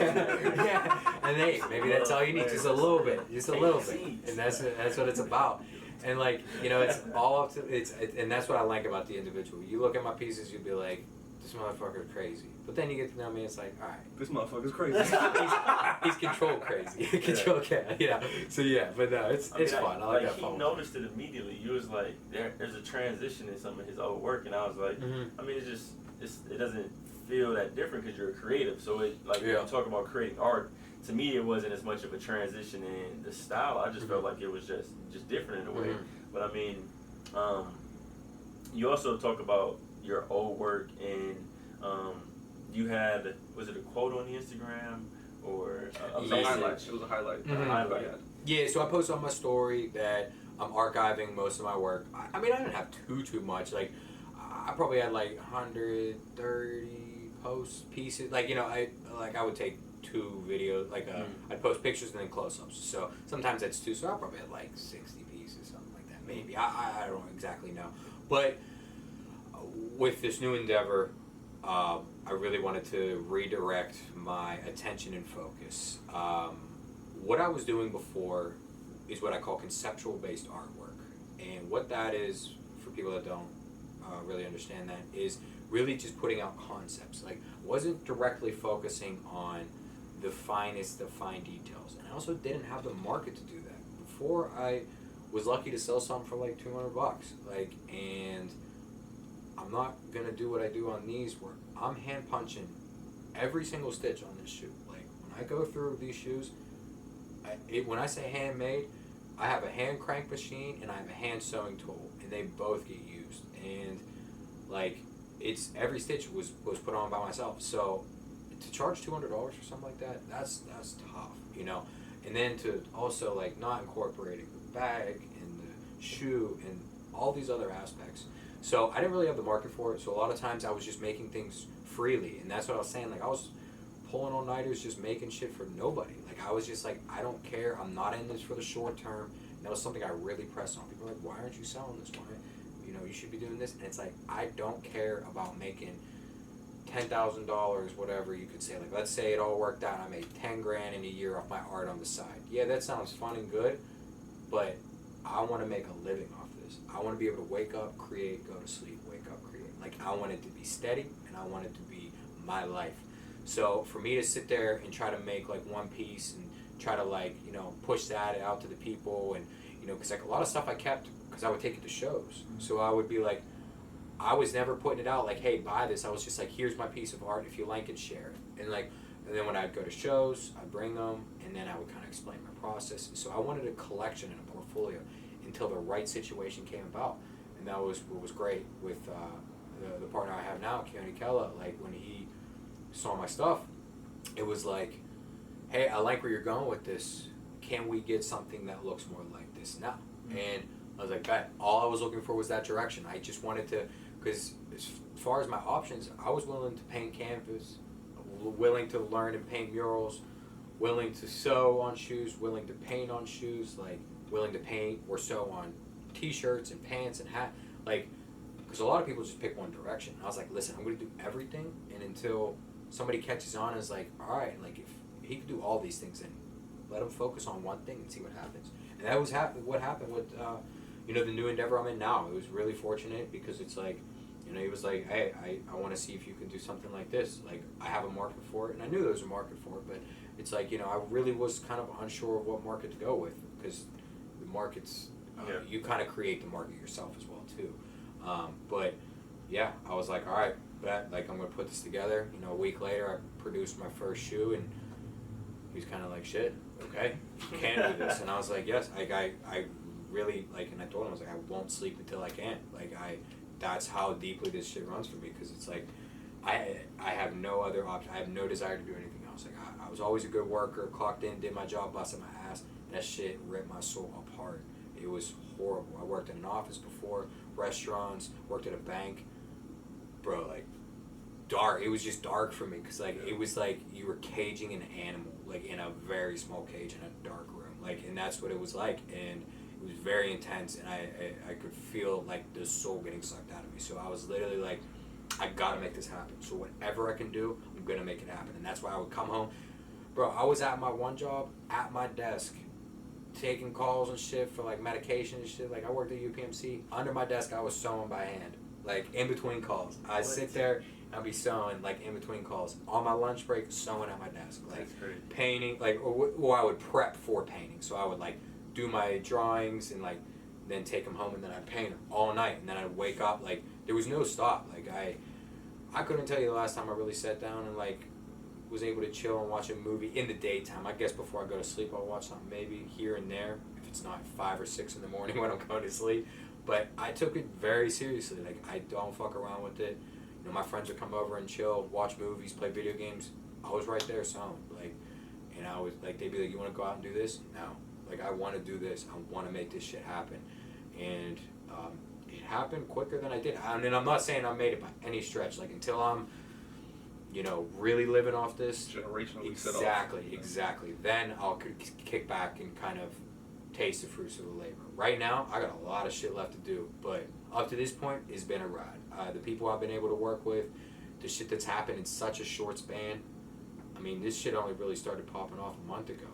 yeah. And hey, maybe that's all you need, just a little bit, and that's what it's about. And like, you know, it's all up to and that's what I like about the individual. You look at my pieces, you'll be like, this motherfucker's crazy. But then you get to know me, it's like, all right, This motherfucker's crazy. he's control crazy, control cat, you know. So yeah, but no, it's fun. I like that he fun. noticed it immediately. You was like, there's a transition in some of his old work, and I was like, I mean, it doesn't feel that different because you're a creative. So it like when you talk about creating art. To me, it wasn't as much of a transition in the style. I just felt like it was just different in a way. But I mean, you also talk about your old work, and you had, was it a quote on the Instagram or a It was message? a highlight. It was a highlight. Highlight. Yeah, so I posted on my story that I'm archiving most of my work. I mean, I didn't have too much. Like, I probably had like 130 post pieces. Like, you know, I would take 2 videos, like I'd post pictures and then close-ups. So sometimes that's 2, so I probably had like 60 pieces, something like that. Maybe I don't exactly know, but with this new endeavor, I really wanted to redirect my attention and focus. What I was doing before is what I call conceptual-based artwork, and what that is, for people that don't really understand that, is really just putting out concepts. Like, wasn't directly focusing on the finest of fine details, and I also didn't have the market to do that. Before, I was lucky to sell something for like $200, like, and I'm not gonna do what I do on these where I'm hand punching every single stitch on this shoe. Like, when I go through these shoes, when I say handmade, I have a hand crank machine and I have a hand sewing tool, and they both get used. And like, it's every stitch was put on by myself. So to charge $200 for something like that, that's tough, you know. And then to also like not incorporating the bag and the shoe and all these other aspects. So I didn't really have the market for it. So a lot of times I was just making things freely, and that's what I was saying. Like, I was pulling all nighters, just making shit for nobody. Like, I was just like, I don't care. I'm not in this for the short term. And that was something I really pressed on. People were like, why aren't you selling this? Why, you know, you should be doing this. And it's like, I don't care about making $10,000, whatever you could say. Like, let's say it all worked out. I made 10 grand in a year off my art on the side. Yeah, that sounds fun and good, but I want to make a living off this. I want to be able to wake up, create, go to sleep, wake up, create. Like, I want it to be steady, and I want it to be my life. So for me to sit there and try to make like one piece and try to like, you know, push that out to the people, and, you know, because like a lot of stuff I kept because I would take it to shows. So I would be like, I was never putting it out like, hey, buy this. I was just like, here's my piece of art. If you like it, share it. And like, and then when I'd go to shows, I'd bring them, and then I would kind of explain my process. So I wanted a collection and a portfolio until the right situation came about. And that was what was great with the partner I have now, Keone Kella. Like, when he saw my stuff, it was like, hey, I like where you're going with this. Can we get something that looks more like this now? Mm-hmm. And I was like, bet. All I was looking for was that direction. I just wanted to, because as far as my options, I was willing to paint canvas, willing to learn and paint murals, willing to sew on shoes, willing to paint on shoes, like willing to paint or sew on t-shirts and pants and hat. Like, because a lot of people just pick one direction. I was like, listen, I'm going to do everything, and until somebody catches on, is like, all right, like, if he could do all these things, then let him focus on one thing and see what happens. And that was what happened with, you know, the new endeavor I'm in now. It was really fortunate because it's like, you know, he was like, hey, I want to see if you can do something like this. Like, I have a market for it, and I knew there was a market for it, but it's like, you know, I really was kind of unsure of what market to go with, because the markets, you kind of create the market yourself as well too. But yeah, I was like, all right, bet, like, I'm gonna put this together. You know, a week later, I produced my first shoe, and he was kind of like, shit, okay, you can do this. And I was like, yes, like, I really, like, and I told him, I was like, I won't sleep until I can. Like, that's how deeply this shit runs for me, because it's like, I have no other option. I have no desire to do anything else. Like, I was always a good worker, clocked in, did my job, busted my ass. That shit ripped my soul apart. It was horrible. I worked in an office before, restaurants, worked at a bank. Bro, like, dark. It was just dark for me, because, like, it was like you were caging an animal, like, in a very small cage in a dark room. Like, and that's what it was like. And it was very intense, and I could feel, like, the soul getting sucked out of me. So I was literally like, I gotta make this happen. So whatever I can do, I'm gonna make it happen. And that's why I would come home. Bro, I was at my one job, at my desk, taking calls and shit for, like, medication and shit. Like, I worked at UPMC. Under my desk, I was sewing by hand, like, in between calls. I'd sit there, and I'd be sewing, like, in between calls. On my lunch break, sewing at my desk. Like, painting, like, or I would prep for painting. So I would, like, do my drawings and, like, then take them home, and then I'd paint all night. And then I'd wake up, like, there was no stop. Like, I couldn't tell you the last time I really sat down and, like, was able to chill and watch a movie in the daytime. I guess before I go to sleep, I'll watch something maybe here and there, if it's not 5 or 6 in the morning when I'm going to sleep. But I took it very seriously. Like, I don't fuck around with it. You know, my friends would come over and chill, watch movies, play video games. I was right there sewing. Like, and I was like, they'd be like, you want to go out and do this? No. Like, I want to do this. I want to make this shit happen. And it happened quicker than I did. I mean, I'm not saying I made it by any stretch. Like, until I'm, you know, really living off this. Generationally set off. Exactly. Then I'll kick back and kind of taste the fruits of the labor. Right now, I got a lot of shit left to do, but up to this point, it's been a ride. The people I've been able to work with, the shit that's happened in such a short span. I mean, this shit only really started popping off a month ago.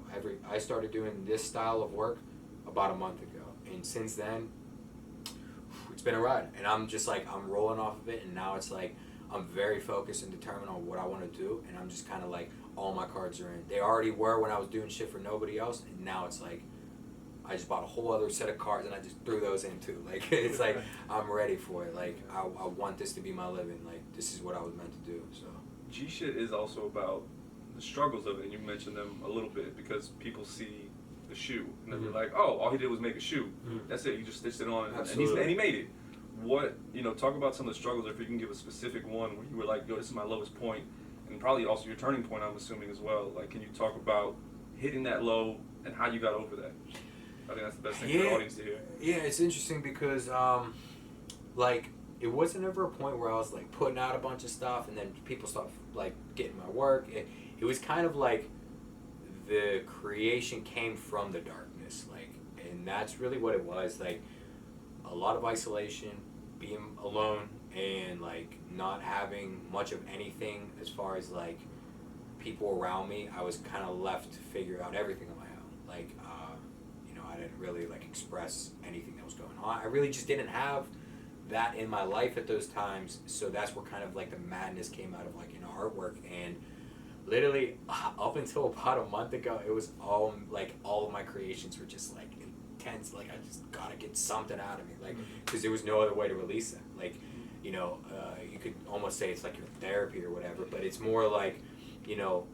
I started doing this style of work about a month ago, and since then, it's been a ride. And I'm just like, I'm rolling off of it, and now it's like, I'm very focused and determined on what I want to do, and I'm just kind of like, all my cards are in. They already were when I was doing shit for nobody else, and now it's like, I just bought a whole other set of cards and I just threw those in too. Like, it's like, I'm ready for it. Like, I want this to be my living. Like, this is what I was meant to do, so. GShyt is also about the struggles of it, and you mentioned them a little bit, because people see the shoe, and then you're like, oh, all he did was make a shoe. That's it, you just stitched it on, and he made it. What, you know, talk about some of the struggles, if you can give a specific one where you were like, yo, this is my lowest point, and probably also your turning point, I'm assuming, as well. Like, can you talk about hitting that low and how you got over that? I think that's the best thing for the audience to hear. Yeah, it's interesting because, like, it wasn't ever a point where I was, like, putting out a bunch of stuff and then people started, like, getting my work. It was kind of like the creation came from the darkness, like, and that's really what it was. Like, a lot of isolation, being alone, and, like, not having much of anything as far as, like, people around me. I was kind of left to figure out everything on my own. Like, I didn't really like express anything that was going on. I really just didn't have that in my life at those times, so that's where kind of like the madness came out of, like, you know, artwork. And literally up until about a month ago, it was all of my creations were just like intense. Like, I just gotta get something out of me, like, because there was no other way to release them. Like, you know, you could almost say it's like your therapy or whatever, but it's more like, you know,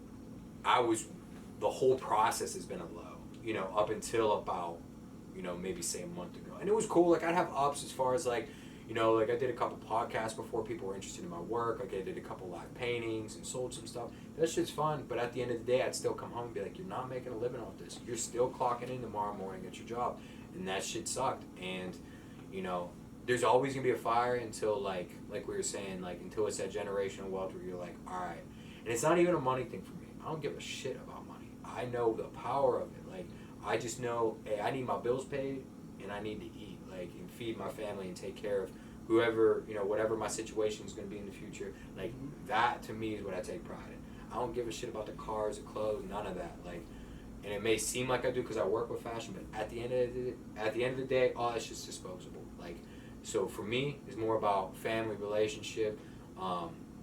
the whole process has been a low, you know, up until about, you know, maybe say a month ago. And it was cool. Like, I'd have ups as far as, like, you know, like, I did a couple podcasts before people were interested in my work. Like, I did a couple live paintings and sold some stuff. That shit's fun, but at the end of the day, I'd still come home and be like, you're not making a living off this. You're still clocking in tomorrow morning at your job. And that shit sucked. And, you know, there's always going to be a fire until, like we were saying, like, until it's that generational wealth where you're like, all right. And it's not even a money thing for me. I don't give a shit about money. I know the power of it. Like, I just know, hey, I need my bills paid and I need to eat, like, and feed my family and take care of whoever, you know, whatever my situation is going to be in the future. Like, that to me is what I take pride in. I don't give a shit about the cars, the clothes, none of that. Like, and it may seem like I do because I work with fashion, but at the end of the day, all that shit's disposable. Like, so for me, it's more about family, relationship,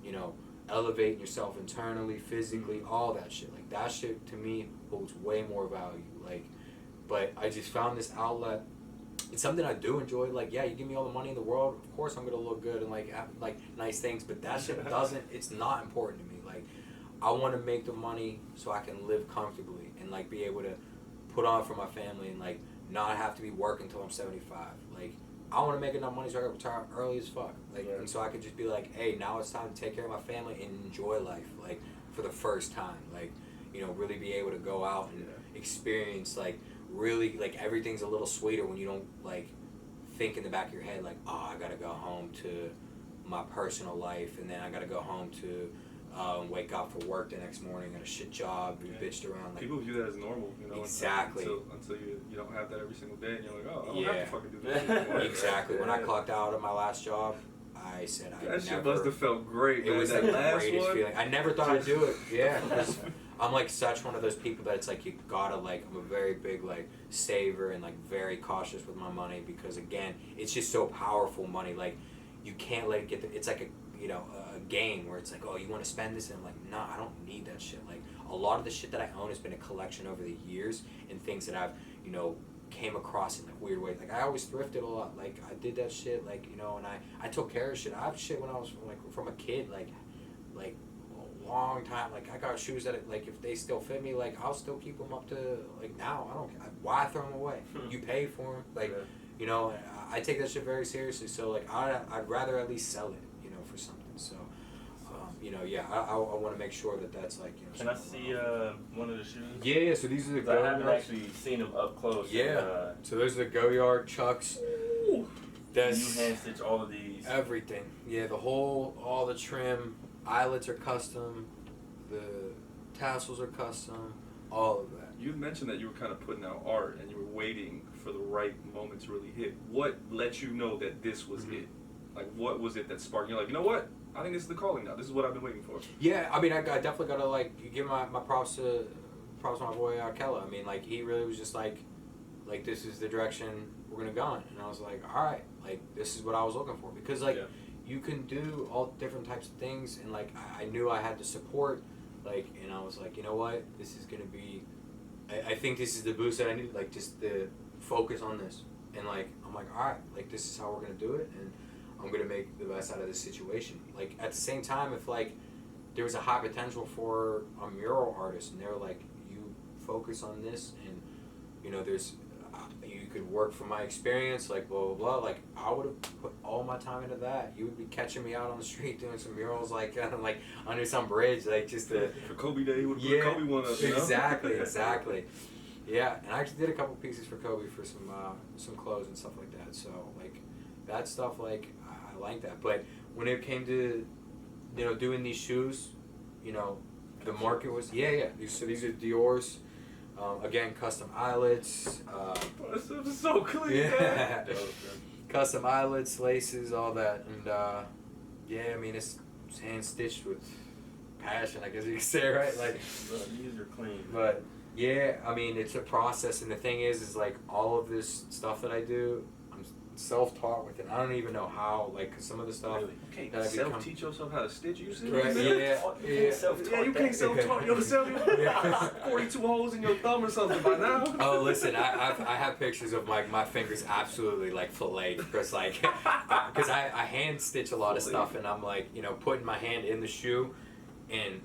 you know, elevating yourself internally, physically, all that shit. Like, that shit to me holds way more value. Like, but I just found this outlet. It's something I do enjoy. Like, yeah, you give me all the money in the world, of course I'm gonna look good and like have like nice things, but that shit doesn't, it's not important to me. Like, I want to make the money so I can live comfortably and like be able to put on for my family and like not have to be working until I'm 75. Like, I want to make enough money so I can retire early as fuck. Like, and so I could just be like, hey, now it's time to take care of my family and enjoy life, like, for the first time. Like, you know, really be able to go out and experience, like, really, like, everything's a little sweeter when you don't, like, think in the back of your head, like, oh, I gotta go home to my personal life, and then I gotta go home to wake up for work the next morning at a shit job, be bitched around. Like, people view that as normal, you know. Exactly. Until you don't have that every single day, and you're like, oh, I don't have to fucking do that. Exactly. When I clocked out of my last job, I said I never. That shit must have felt great, man. It was that the last greatest one. feeling. I never thought I'd do it. Yeah. I'm like such one of those people that it's like you gotta, like, I'm a very big like saver and like very cautious with my money because again it's just so powerful, money. Like, you can't let it get it's like a, you know, a game where it's like, oh, you want to spend this, and I'm like, nah, I don't need that shit. Like, a lot of the shit that I own has been a collection over the years and things that I've, you know, came across in like weird ways. Like, I always thrifted a lot. Like, I did that shit, like, you know, and I took care of shit. I have shit when I was from a kid, like long time. Like, I got shoes that, like, if they still fit me, like, I'll still keep them up to, like, now. I don't care. Why throw them away? You pay for them. Like, you know, I take that shit very seriously. So, like, I'd rather at least sell it, you know, for something. So, you know, yeah, I want to make sure that that's, like, you know. Can I see one of the shoes? Yeah, so these are the I haven't actually seen them up close. Yeah. So those are the Goyard Chucks. Ooh. That's you hand stitch all of these. everything. Yeah, all the trim, eyelets are custom, the tassels are custom, all of that. You mentioned that you were kind of putting out art and you were waiting for the right moment to really hit. What let you know that this was it? Like, what was it that sparked? You're like, you know what? I think this is the calling now. This is what I've been waiting for. Yeah, I mean, I definitely gotta like give my props to my boy Kella. I mean, like he really was just like this is the direction we're gonna go in, and I was like, all right, like this is what I was looking for, because like you can do all different types of things, and like I knew I had the support, like, and I was like, you know what, this is gonna be. I think this is the boost that I needed, like just the focus on this, and like I'm like, all right, like this is how we're gonna do it, and I'm gonna make the best out of this situation. Like at the same time, if like there was a high potential for a mural artist, and they're like, you focus on this, and you know there's you could work from my experience, like blah blah blah. Like I would have put all my time into that. You would be catching me out on the street doing some murals, like like under some bridge, like just to for Kobe Day. You would put Kobe one up. You know? Exactly. Yeah, and I actually did a couple pieces for Kobe for some clothes and stuff like that. So like that stuff, like I like that. But when it came to doing these shoes, the market was So these are Dior's. Again, custom eyelets. This is so clean. Yeah. Custom eyelets, laces, all that, and I mean it's hand stitched with passion, I guess you could say, right? Like, These are clean. but yeah, I mean it's a process, and the thing is like all of this stuff that I do, I'm self-taught with it. I don't even know how, like, 'cause some of the stuff. Really? You can't self-teach yourself how to stitch. You see? Right, Yeah, you can't self-taught yourself. You got 42 holes in your thumb or something by now. Oh, listen, I have pictures of my fingers absolutely like filleted, because like because I hand stitch a lot of stuff, and I'm like putting my hand in the shoe, and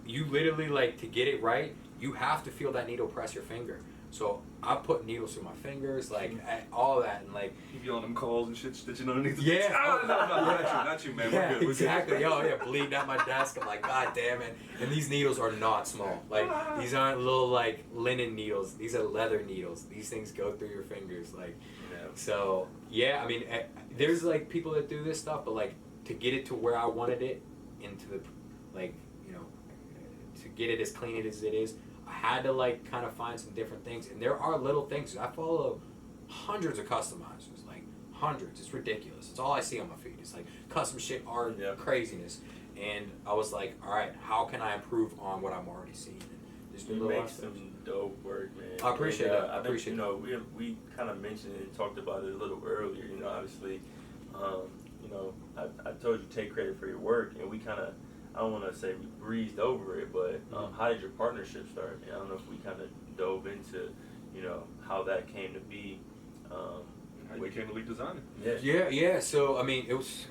you literally, like, to get it right, you have to feel that needle press your finger. So I put needles through my fingers, like all that, and like you be on them calls and shit, stitching underneath. Yeah. Not you, man. Yeah, We're good. exactly. Oh yeah, bleeding out my desk. I'm like, God damn it! And these needles are not small. Like these aren't little like linen needles. These are leather needles. These things go through your fingers. Like, so yeah. I mean, there's like people that do this stuff, but like to get it to where I wanted it, into the to get it as clean as it is. I had to like kind of find some different things, and there are little things. I follow hundreds of customizers, like hundreds. It's ridiculous. It's all I see on my feed. It's like custom shit, art, craziness. And I was like, all right, how can I improve on what I'm already seeing? And there's been You make some dope work, man. I appreciate that. I think we kind of mentioned it and talked about it a little earlier. Obviously, I told you take credit for your work, and we kind of. I don't want to say we breezed over it, but how did your partnership start? I don't know if we kind of dove into, how that came to be. How you became a lead designer. Yeah. So I mean, it was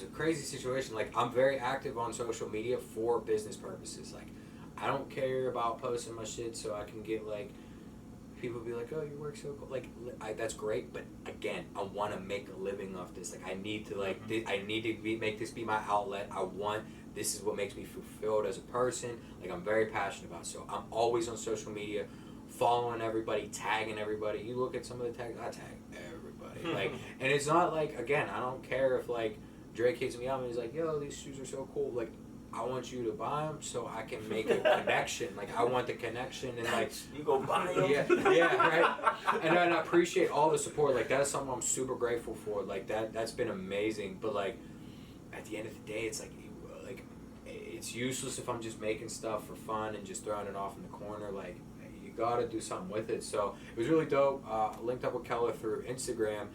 a crazy situation. Like, I'm very active on social media for business purposes. Like, I don't care about posting my shit so I can get like people be like, oh, your work's so cool. Like, that's great, but again, I want to make a living off this. Like, I need to make this be my outlet. This is what makes me fulfilled as a person. Like, I'm very passionate about it. So I'm always on social media, following everybody, tagging everybody. You look at some of the tags, I tag everybody. Like, and it's not like, again, I don't care if like Drake hits me up and he's like, yo, these shoes are so cool. Like, I want you to buy them so I can make a connection. Like, I want the connection, and like you go buy them. Yeah, right. And I appreciate all the support. Like, that's something I'm super grateful for. Like, that's been amazing. But like, at the end of the day, it's like it's useless if I'm just making stuff for fun and just throwing it off in the corner. Like, you gotta do something with it. So it was really dope. I linked up with Keller through Instagram.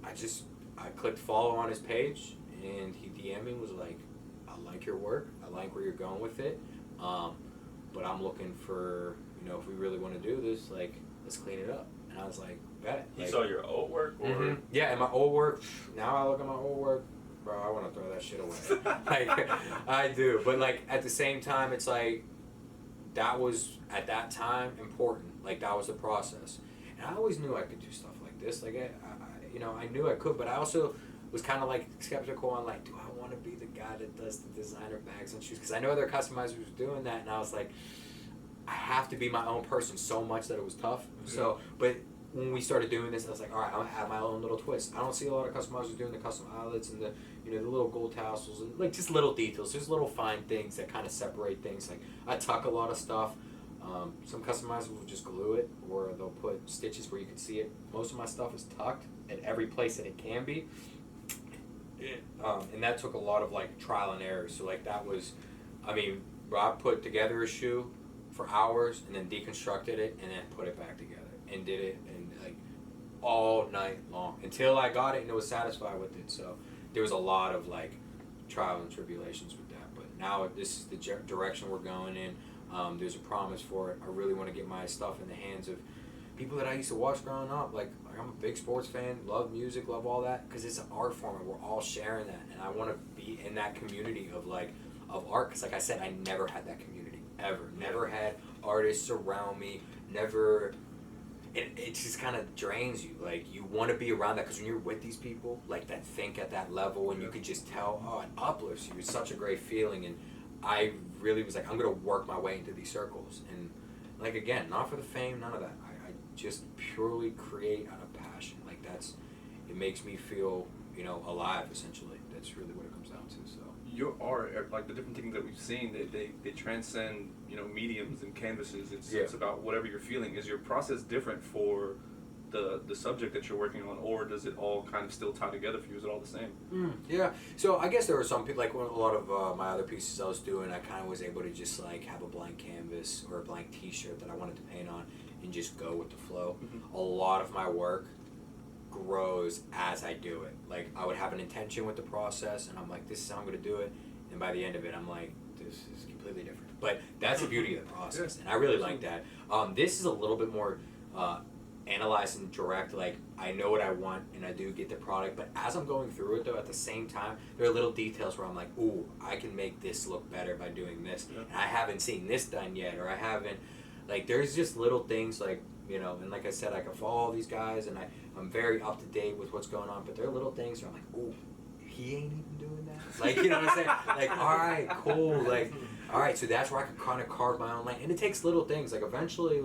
I clicked follow on his page, and he DM'd me and was like, I like your work. I like where you're going with it. But I'm looking for, if we really want to do this, like, let's clean it up. And I was like, bet. He saw your old work? Or? Mm-hmm. Yeah, and my old work. Now I look at my old work, bro, I want to throw that shit away. Like, I do. But, like, at the same time, it's like, that was, at that time, important. Like, that was the process. And I always knew I could do stuff like this. Like, I knew I could, but I also was kind of, like, skeptical on, like, do I want to be the guy that does the designer bags and shoes? Because I know other customizers were doing that, and I was like, I have to be my own person so much that it was tough. So, but when we started doing this, I was like, all right, I'm gonna have my own little twist. I don't see a lot of customizers doing the custom eyelets and the the little gold tassels and like just little details. There's little fine things that kind of separate things. Like I tuck a lot of stuff. Some customizers will just glue it, or they'll put stitches where you can see it. Most of my stuff is tucked at every place that it can be. And that took a lot of like trial and error. So like that was, I mean, Rob put together a shoe for hours and then deconstructed it and then put it back together and did it and like all night long until I got it and was satisfied with it. So there was a lot of like trial and tribulations with that, but now this is the direction we're going in. There's a promise for it. I really want to get my stuff in the hands of people that I used to watch growing up. Like I'm a big sports fan, love music, love all that, because it's an art form and we're all sharing that. And I want to be in that community of art, because like I said, I never had that community ever. Never had artists around me. Never. It just kind of drains you. Like you want to be around that, because when you're with these people like that think at that level, and you can just tell, oh, it uplifts you. It's such a great feeling. And I really was like, I'm gonna work my way into these circles, and like again, not for the fame, none of that. I just purely create out of passion. Like it makes me feel alive. Essentially, that's really what it comes down to. So your art, like the different things that we've seen, they transcend mediums and canvases. It's about whatever you're feeling. Is your process different for the subject that you're working on, or does it all kind of still tie together for you? Is it all the same? Yeah. So I guess there were some people, like a lot of my other pieces I was doing, I kind of was able to just like have a blank canvas or a blank T-shirt that I wanted to paint on and just go with the flow. A lot of my work grows as I do it. Like I would have an intention with the process, and I'm like, this is how I'm going to do it, and by the end of it, I'm like, this is completely different. But that's the beauty of the process, and I really like that. This is a little bit more analyze and direct. Like I know what I want and I do get the product, but as I'm going through it though, at the same time there are little details where I'm like, ooh, I can make this look better by doing this, and I haven't seen this done yet, or I haven't, like there's just little things like and like I said, I can follow all these guys and I'm very up to date with what's going on, but there are little things where I'm like, ooh, he ain't even doing that, like what I'm saying, like alright, cool, like alright, so that's where I can kind of carve my own lane, and it takes little things, like eventually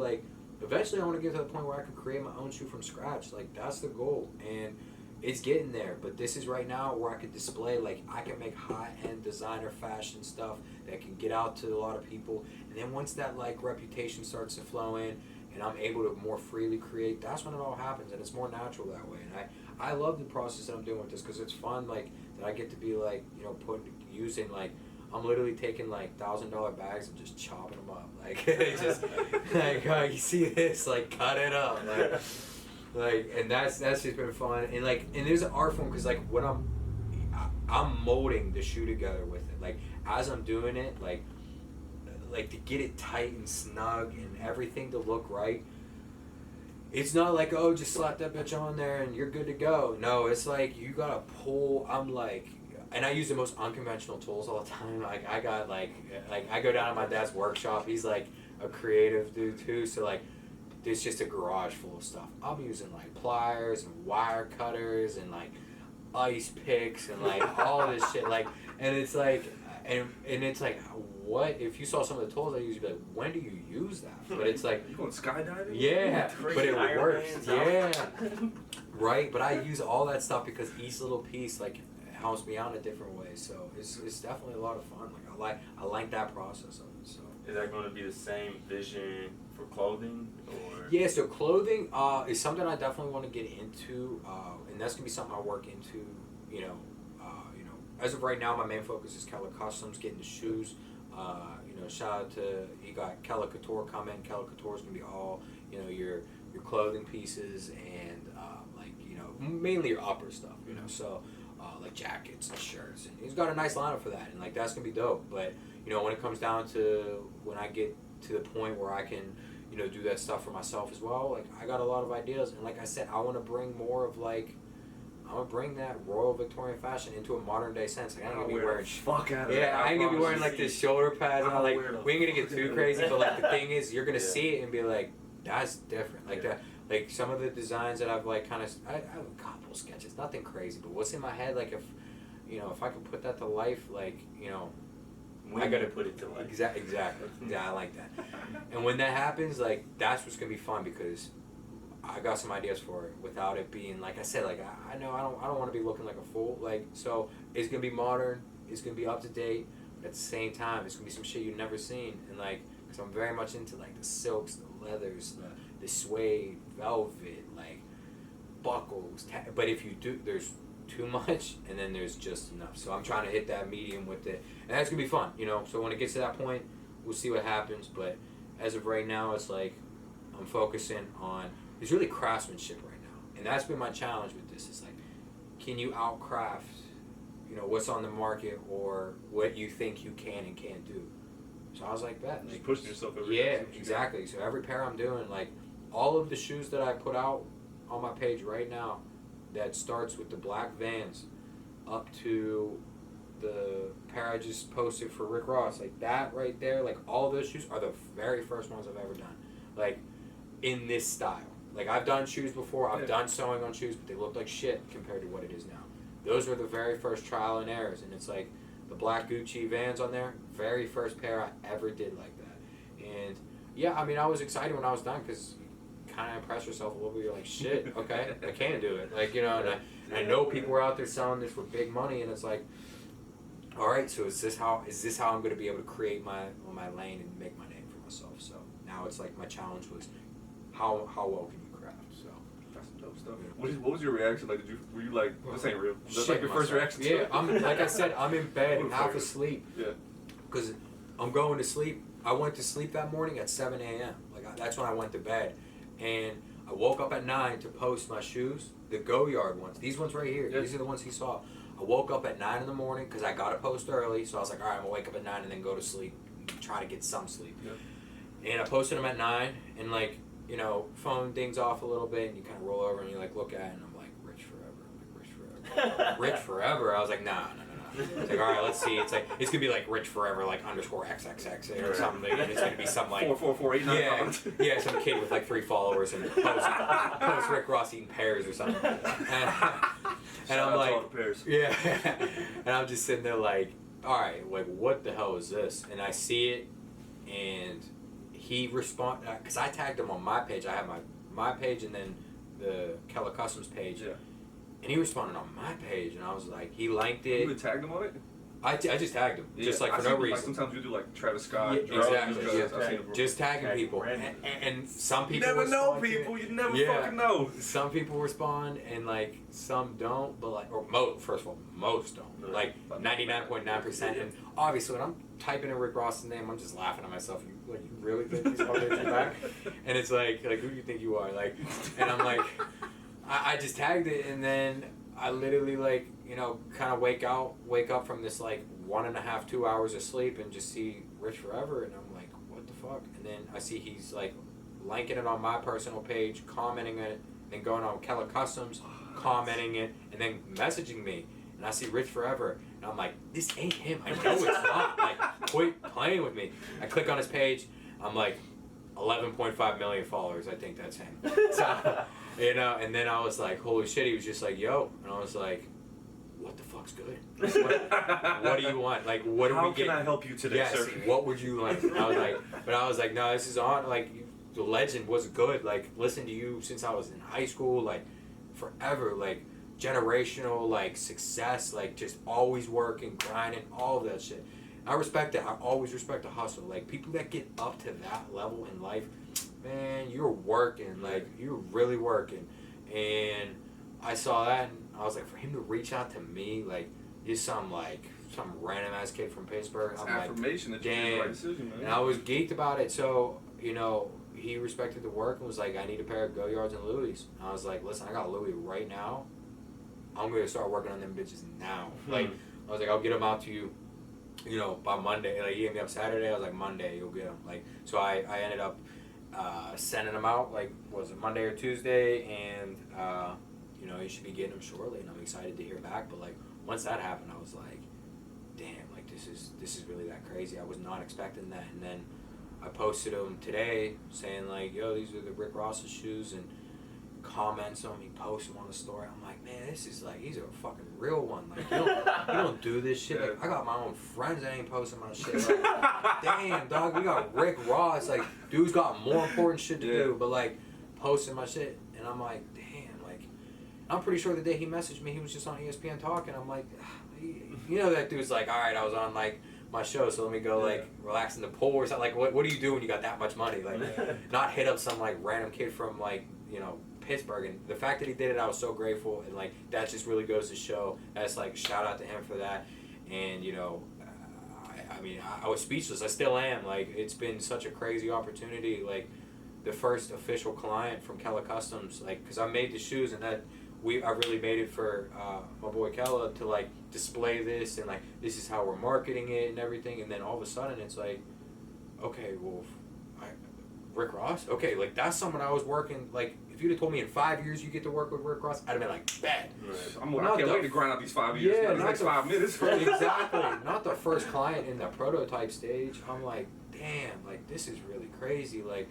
I want to get to the point where I can create my own shoe from scratch. Like that's the goal, and it's getting there. But this is right now where I can display, like I can make high-end designer fashion stuff that can get out to a lot of people. And then once that like reputation starts to flow in, and I'm able to more freely create, that's when it all happens, and it's more natural that way. And I love the process that I'm doing with this, because it's fun. Like that I get to be like using like. I'm literally taking like $1,000 bags and just chopping them up, like just like, oh, you see this, like cut it up, like and that's just been fun, and there's an art form, because like when I'm molding the shoe together with it, like as I'm doing it, like to get it tight and snug and everything to look right. It's not like, oh, just slap that bitch on there and you're good to go. No, it's like you gotta pull. I'm like. And I use the most unconventional tools all the time. Like I got like I go down to my dad's workshop. He's like a creative dude too. So like there's just a garage full of stuff. I'm using like pliers and wire cutters and like ice picks and like all this shit. Like, and it's like and it's like, what if you saw some of the tools I use? You'd be like, when do you use that? But it's like, you going skydiving? Yeah, but it works. Yeah, right. But I use all that stuff because each little piece like helps me out in a different way, so it's definitely a lot of fun. Like I like that process of it. So is that going to be the same vision for clothing, or? Yeah, so clothing is something I definitely want to get into, and that's gonna be something I work into. As of right now, my main focus is Keller Customs, getting the shoes. Shout out to you got Keller Couture coming. Keller Couture is gonna be all your clothing pieces and mainly your upper stuff. So. Like jackets and shirts, and he's got a nice lineup for that, and like that's gonna be dope. But when it comes down to when I get to the point where I can do that stuff for myself as well, like I got a lot of ideas, and like I said, I want to bring more of like I'm gonna bring that Royal Victorian fashion into a modern day sense. Like I ain't gonna be wearing fuck out of yeah, I ain't gonna be wearing like this shoulder pads and all, like we ain't gonna get too crazy, but like the thing is, you're gonna see it and be like, that's different, like that. Like some of the designs that I've like kind of, I have a couple sketches, nothing crazy, but what's in my head, like if I could put that to life, like I gotta put it to life. Exactly. Yeah, I like that. And when that happens, like that's what's gonna be fun, because I got some ideas for it without it being, like I said, like I know I don't want to be looking like a fool. Like, so it's gonna be modern, it's gonna be up to date, but at the same time, it's gonna be some shit you've never seen. And like, cause I'm very much into like the silks, the leathers, the suede, velvet, like buckles. But if you do, there's too much, and then there's just enough. So I'm trying to hit that medium with it, and that's gonna be fun, you know. So when it gets to that point, we'll see what happens. But as of right now, it's like I'm focusing on. There's really craftsmanship right now, and that's been my challenge with this. It's like, can you outcraft, you know, what's on the market or what you think you can and can't do? So I was like, bet. Just like, pushing yourself every yeah, day. exactly. So every pair I'm doing, like all of the shoes that I put out on my page right now, that starts with the black Vans up to the pair I just posted for Rick Ross, like that right there, like all those shoes are the very first ones I've ever done, like in this style. Like I've done shoes before, I've done sewing on shoes, but they look like shit compared to what it is now. Those were the very first trial and errors, and it's like the black Gucci Vans on there, very first pair I ever did like that. And yeah, I mean, I was excited when I was done because you kind of impress yourself a little bit. You're like, shit, okay, I can do it. Like, you know, and I know people are out there selling this for big money, and it's like, all right, so is this how I'm going to be able to create my lane and make my name for myself? So now it's like my challenge was how well can you craft? So that's some dope stuff. What was your reaction? Like, were you like, this ain't real? Was that like your first reaction? Yeah, I'm like I said, I'm in bed, half asleep. Yeah. Because I'm going to sleep. I went to sleep that morning at 7 a.m. Like that's when I went to bed, and I woke up at 9 to post my shoes, the Goyard ones. These ones right here. Yeah. These are the ones he saw. I woke up at 9 in the morning because I got to post early. So I was like, all right, I'm gonna wake up at 9 and then go to sleep, try to get some sleep. Yeah. And I posted them at 9, and like, you know, phone dings off a little bit, and you kind of roll over and you like look at it, and I'm like, rich forever. I'm like, rich forever. Rich forever. I was like, nah. It's like, all right, let's see. It's like it's gonna be like rich forever, like underscore XXX or something, and it's gonna be some like 44489. Yeah, some kid with like 3 followers and post Rick Ross eating pears or something. And I'm like, yeah, and I'm just sitting there like, all right, like what the hell is this? And I see it, and he respond because I tagged him on my page. I have my page and then the Keller Customs page. Yeah. And he responded on my page, and I was like, he liked it. You would tag him on it? I just tagged him, just like for no reason. Like sometimes you do like Travis Scott. Yeah, exactly. Just tagging people, and some people. You never know people. You never fucking know. Some people respond, and like some don't, but like, or first of all, most don't. Like 99.9%. And obviously, when I'm typing in Rick Ross's name, I'm just laughing at myself. You really think he's on there back? And it's like who do you think you are? Like, and I'm like. I just tagged it, and then I literally like, you know, kind of wake up from this like 1.5, 2 hours of sleep and just see Rich Forever, and I'm like, what the fuck? And then I see he's like liking it on my personal page, commenting it, then going on Keller Customs, commenting it, and then messaging me, and I see Rich Forever, and I'm like, this ain't him. I know it's not. Like, quit playing with me. I click on his page. I'm like, 11.5 million followers. I think that's him. So, you know, and then I was like, holy shit, he was just like, yo. And I was like, what the fuck's good? What do you want? Like, what do we get? How can I help you today, yes, sir? What would you like? I was like, no, this is on. Like, the legend was good. Like, listen to you since I was in high school, like, forever. Like, generational, like, success, like, just always working, grinding, all of that shit. I respect it. I always respect the hustle. Like, people that get up to that level in life, man, you're working. Like, you're really working. And I saw that, and I was like, for him to reach out to me, like, he's some random ass kid from Pittsburgh. It's I'm affirmation like, that you made the right decision, man. And I was geeked about it. So, you know, he respected the work and was like, I need a pair of Goyards and Louis. And I was like, listen, I got Louis right now. I'm going to start working on them bitches now. Like, I was like, I'll get them out to you. You know, by Monday. Like, he hit me up Saturday. I was like, Monday, you'll get them. Like, so I ended up sending them out. Like, was it Monday or Tuesday? And you know, you should be getting them shortly. And I'm excited to hear back. But like, once that happened, I was like, damn, like this is really that crazy. I was not expecting that. And then I posted them today, saying like, yo, these are the Rick Ross's shoes, and comments on me, post them on the story. I'm like, man, this is like, he's a fucking real one. Like, you don't do this shit. Like, I got my own friends that ain't posting my shit. Like, damn, dog, we got Rick Ross. Like, dude's got more important shit to do, but like, posting my shit. And I'm like, damn, like, I'm pretty sure the day he messaged me, he was just on ESPN talking. I'm like, you know, that dude's like, all right, I was on like my show, so let me go like relax in the pool or something. Like, what do you do when you got that much money? Like, not hit up some like random kid from like, you know, Pittsburgh. And the fact that he did it, I was so grateful, and like that just really goes to show. That's like, shout out to him for that. And you know, I mean, I was speechless. I still am. Like, it's been such a crazy opportunity. Like, the first official client from Kella Customs, like, because I made the shoes, and that I really made it for my boy Kella to like display this, and like, this is how we're marketing it and everything. And then all of a sudden it's like, okay, well, Rick Ross, okay, like that's someone I was working, like, if you'd have told me in 5 years you get to work with Rick Ross, I'd have been like, bad. Right. I can't wait to grind out these 5 years. Yeah, not the next 5 minutes. Exactly. Not the first client in the prototype stage. I'm like, damn, like, this is really crazy. Like,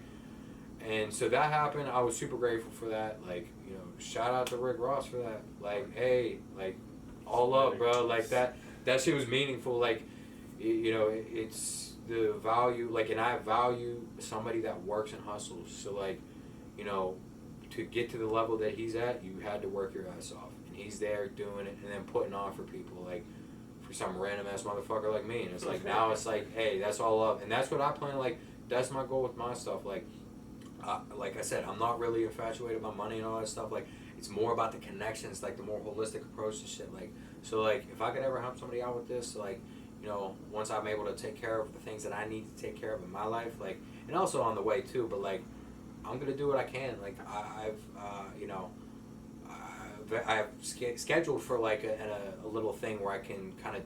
and so that happened. I was super grateful for that. Like, you know, shout out to Rick Ross for that. Like, hey, like, all up, bro. Like, that shit was meaningful. Like, you know, it's the value, like, and I value somebody that works and hustles. So, like, you know, to get to the level that he's at, you had to work your ass off. And he's there doing it and then putting on for people, like, for some random ass motherfucker like me. And it's like, now it's like, hey, that's all up. And that's what I plan, like, that's my goal with my stuff. Like I said, I'm not really infatuated about money and all that stuff. Like, it's more about the connections, like the more holistic approach to shit. Like, so like, if I could ever help somebody out with this, like, you know, once I'm able to take care of the things that I need to take care of in my life, like, and also on the way too, but like, I'm gonna do what I can. Like, I've you know, I've scheduled for like a little thing where I can kind of,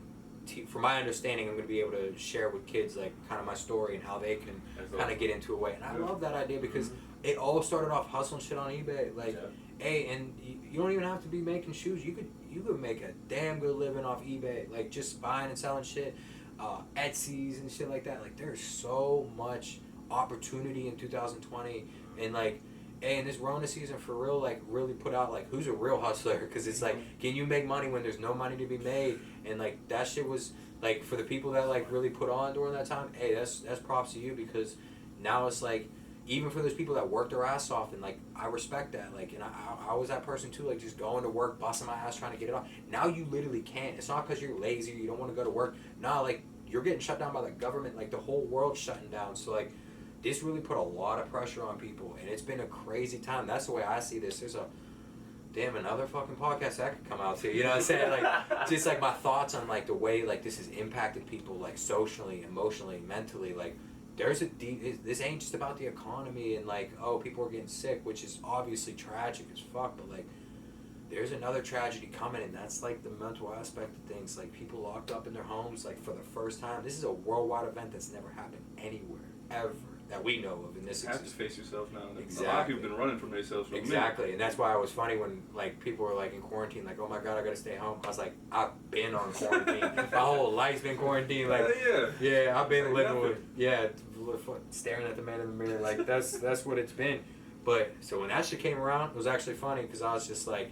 from my understanding, I'm gonna be able to share with kids like kind of my story and how they can kind of get into a way. And I love that idea because it all started off hustling shit on eBay. Like, hey, and you don't even have to be making shoes. You could make a damn good living off eBay, like just buying and selling shit, Etsy's and shit like that. Like, there's so much opportunity in 2020, and like, hey, in this Rona season, for real, like, really put out like, who's a real hustler? Because it's like, can you make money when there's no money to be made? And like, that shit was like, for the people that like really put on during that time, hey, that's props to you, because now it's like, even for those people that work their ass off, and like, I respect that. Like, and I was that person too, like, just going to work, busting my ass trying to get it off. Now you literally can't. It's not because you're lazy, you don't want to go to work. Nah, like, you're getting shut down by the government. Like, the whole world's shutting down. So like, this really put a lot of pressure on people, and it's been a crazy time. That's the way I see this. There's another fucking podcast that could come out too. You know what I'm saying? Like, just like my thoughts on like the way like this has impacted people, like socially, emotionally, mentally. Like, there's this ain't just about the economy and like, oh, people are getting sick, which is obviously tragic as fuck, but like, there's another tragedy coming, and that's like the mental aspect of things. Like, people locked up in their homes, like, for the first time. This is a worldwide event that's never happened anywhere ever that we know of in this. You have to face yourself now. Exactly. A lot of people have been running from themselves for exactly, a minute. and that's why it was funny when like people were like in quarantine, like, oh my god, I gotta stay home. I was like, I've been on quarantine. My whole life's been quarantine. Like, yeah, I've been living with staring at the man in the mirror. Like, that's what it's been. But so when that shit came around, it was actually funny because I was just like,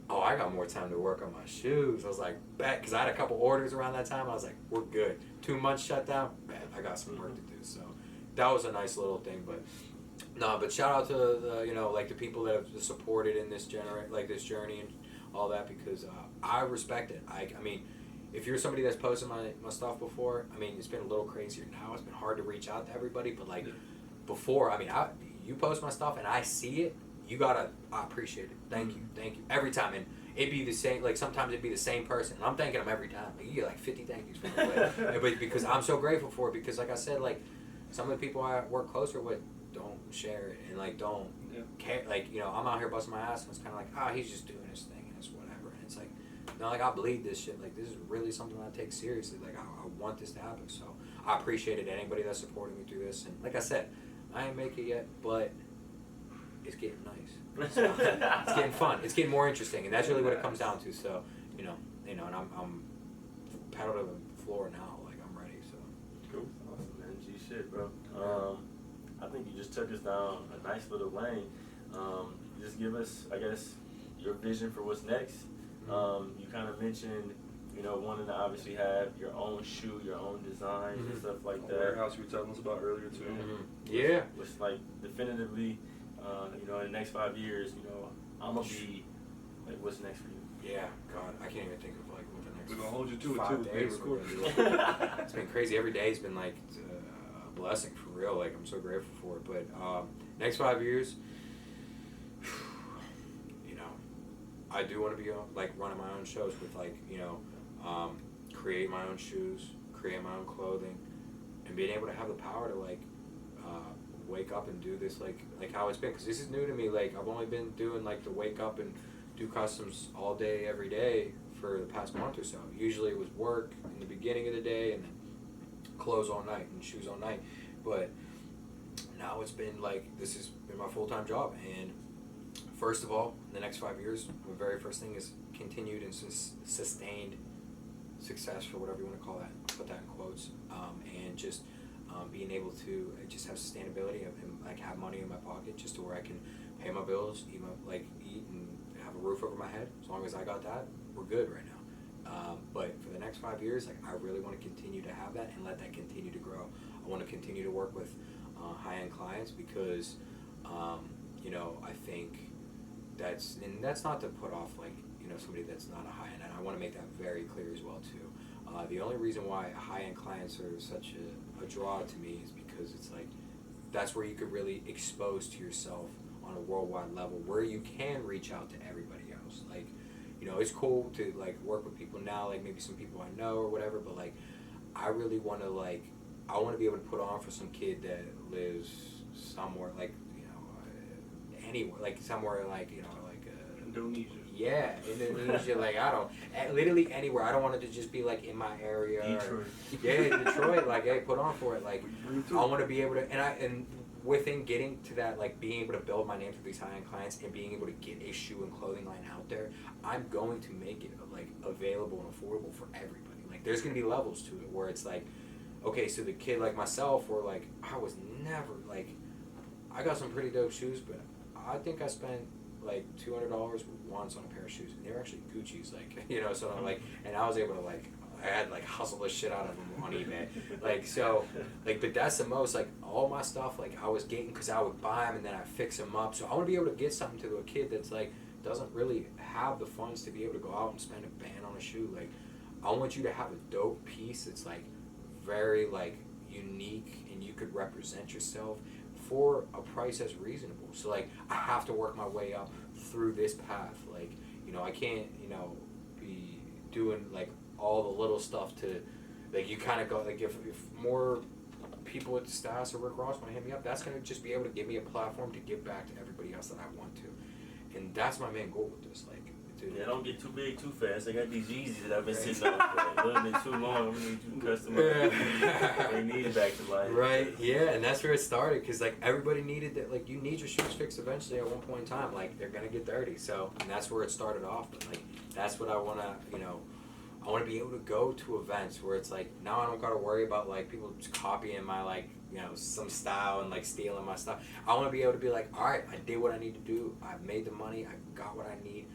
oh, I got more time to work on my shoes. I was like, bet, because I had a couple orders around that time. I was like, we're good. 2 months shut down, bet, I got some work to do. So that was a nice little thing. But no, but shout out to the, you know, like the people that have supported in this this journey and all that, because I respect it. I mean, if you're somebody that's posted my stuff before, I mean, it's been a little crazier now. It's been hard to reach out to everybody, but like before, I mean, you post my stuff and I see it, I appreciate it. Thank you. Every time. And it'd be the same, like sometimes it'd be the same person. And I'm thanking them every time. Like, you get like 50 thank yous from me. But because I'm so grateful for it, because like I said, like some of the people I work closer with don't share it and like don't care. Like, you know, I'm out here busting my ass and it's kind of like, he's just doing his thing and it's whatever. And it's like, no, like I bleed this shit. Like, this is really something I take seriously. Like, I want this to happen. So I appreciate it, anybody that's supporting me through this. And like I said, I ain't make it yet, but it's getting nice. So, it's getting fun. It's getting more interesting, and that's really what it comes down to. So, you know, and I'm pedal to the floor now. Like, I'm ready. So cool, awesome, man. GShyt, bro. I think you just took us down a nice little lane. Just give us, I guess, your vision for what's next. You kind of mentioned, you know, wanting to obviously have your own shoe, your own designs and stuff like that. Warehouse you were telling us about earlier too. Yeah. Which like definitively You know, in the next 5 years, you know, I'm gonna be like, what's next for you? Yeah, God, I can't even think of like what the next. We're gonna hold you to it 5 too. days It's we're recorded. gonna do. It's been crazy. Every day's been like a blessing for real. Like I'm so grateful for it. But next 5 years, you know, I do want to be like running my own shows with like create my own shoes, create my own clothing, and being able to have the power to like wake up and do this like how it's been, because this is new to me. Like I've only been doing like the wake up and do customs all day every day for the past month or so. Usually it was work in the beginning of the day and then clothes all night and shoes all night, but now it's been like this has been my full-time job. And first of all, in the next 5 years, the very first thing is continued and sustained success, for whatever you want to call that. I'll put that in quotes. And just being able to just have sustainability and like have money in my pocket just to where I can pay my bills, eat and have a roof over my head. As long as I got that, we're good right now. But for the next 5 years, like I really want to continue to have that and let that continue to grow. I want to continue to work with high-end clients because you know, I think that's not to put off like, you know, somebody that's not a high-end, and I want to make that very clear as well too. The only reason why high-end clients are such a draw to me is because it's like that's where you could really expose to yourself on a worldwide level, where you can reach out to everybody else. Like, you know, it's cool to like work with people now, like maybe some people I know or whatever, but like I really want to I want to be able to put on for some kid that lives somewhere like, you know, anywhere, like somewhere like, you know, like Indonesia. Yeah, Indonesia, like I don't, literally anywhere. I don't want it to just be like in my area. Detroit. Detroit, like hey, put on for it. Like I want to be able to, and within getting to that, like being able to build my name for these high-end clients and being able to get a shoe and clothing line out there, I'm going to make it like available and affordable for everybody. Like there's gonna be levels to it where it's like, okay, so the kid like myself, or like I was never like, I got some pretty dope shoes, but I think I spent like $200 once on a pair of shoes, and they were actually Gucci's, like, you know, so I'm like, and I was able to like, I had like hustle the shit out of them on eBay, like, so, like, but that's the most, like, all my stuff, like, I was getting, because I would buy them and then I fix them up, so I want to be able to get something to a kid that's like, doesn't really have the funds to be able to go out and spend a band on a shoe. Like, I want you to have a dope piece that's like, very like, unique, and you could represent yourself for a price that's reasonable. So like I have to work my way up through this path. Like, you know, I can't, you know, be doing like all the little stuff to, like, you kind of go like, if more people at the Stas or Rick Ross want to hit me up, that's gonna just be able to give me a platform to give back to everybody else that I want to. And that's my main goal with this. Like, dude, yeah, don't get too big too fast. I got these Yeezys that I've been sitting on for a little bit too long. We need to customize. They need it back to life. Right, yeah, and that's where it started, because like everybody needed that. Like, you need your shoes fixed eventually at one point in time. Like, they're gonna get dirty, so, and that's where it started off. But like, that's what I wanna, you know, I wanna be able to go to events where it's like, now I don't gotta worry about like people just copying my, like, you know, some style and like stealing my stuff. I wanna be able to be like, all right, I did what I need to do. I've made the money. I got what I need.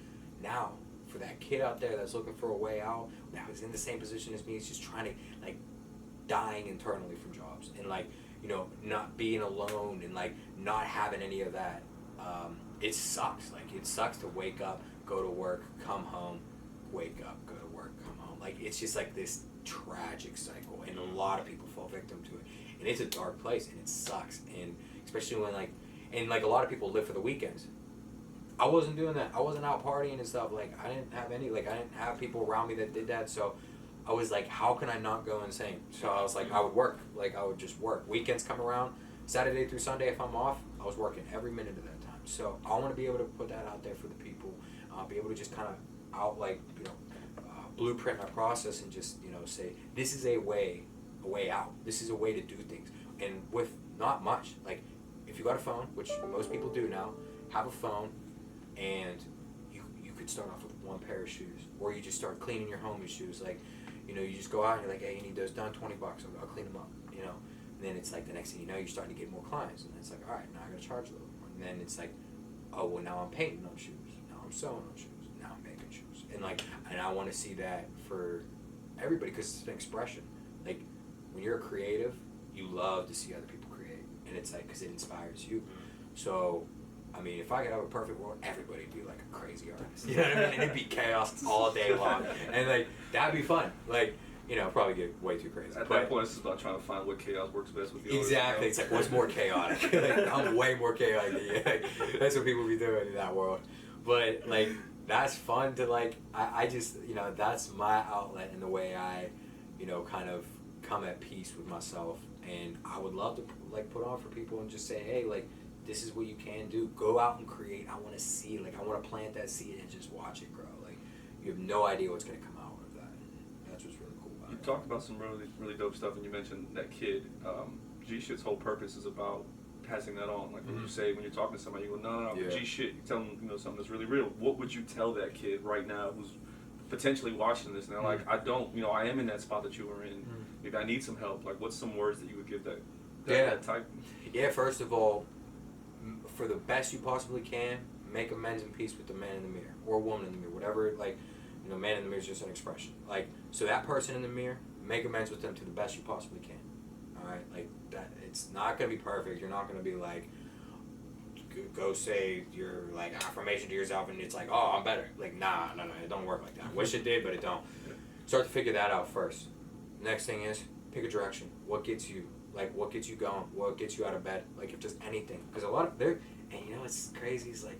Now, for that kid out there that's looking for a way out, that was in the same position as me, is just trying to, like, dying internally from jobs, and like, you know, not being alone, and like not having any of that. It sucks. Like, it sucks to wake up, go to work, come home, wake up, go to work, come home. Like, it's just like this tragic cycle, and a lot of people fall victim to it, and it's a dark place, and it sucks. And especially when like, and like a lot of people live for the weekends. I wasn't doing that. I wasn't out partying and stuff. Like, I didn't have any, like, I didn't have people around me that did that. So I was like, how can I not go insane? So I was like, I would work. Like, I would just work. Weekends come around, Saturday through Sunday, if I'm off, I was working every minute of that time. So I want to be able to put that out there for the people, be able to just kind of out, blueprint my process and just, you know, say, this is a way out. This is a way to do things. And with not much. Like, if you got a phone, which most people do now, have a phone, and you could start off with one pair of shoes, or you just start cleaning your homie's shoes. Like, you know, you just go out and you're like, hey, you need those done, $20, I'll clean them up, you know. And then it's like the next thing you know, you're starting to get more clients, and it's like, all right, now I gotta charge a little more. And then it's like, oh, well, now I'm painting on shoes, now I'm sewing on shoes, now I'm making shoes, and like, and I want to see that for everybody, because it's an expression. Like, when you're a creative, you love to see other people create, and it's like, because it inspires you. So I mean, if I could have a perfect world, everybody'd be like a crazy artist. You know what I mean? And it'd be chaos all day long. And like, that'd be fun. Like, you know, probably get way too crazy. At that point, it's just about trying to find what chaos works best with you. Exactly. It's like, what's more chaotic? Like, I'm way more chaotic than you. Like, that's what people be doing in that world. But like, that's fun to like, I just, you know, that's my outlet in the way I, you know, kind of come at peace with myself. And I would love to like put on for people and just say, hey, like, this is what you can do. Go out and create. I want to see, like, I want to plant that seed and just watch it grow. Like, you have no idea what's going to come out of that. That's what's really cool about You it. talked about some really, really dope stuff, and you mentioned that kid. GShyt's whole purpose is about passing that on. Like when you say, when you're talking to somebody, you go, no, Yeah. GShyt. You tell them, you know, something that's really real. What would you tell that kid right now who's potentially watching this now? Like, I don't, you know, I am in that spot that you were in. Maybe I need some help. Like, what's some words that you would give that type? Yeah, first of all, for the best you possibly can, make amends and peace with the man in the mirror or woman in the mirror, whatever. Like, you know, man in the mirror is just an expression. Like, so that person in the mirror, make amends with them to the best you possibly can. All right, like that. It's not gonna be perfect. You're not gonna be like, go say your like affirmation to yourself, and it's like, oh, I'm better. Like, nah, it don't work like that. I wish it did, but it don't. Start to figure that out first. Next thing is pick a direction. What gets you? Like, what gets you going? What gets you out of bed? Like, if there's anything. Because a lot of there, and you know, it's crazy. It's like,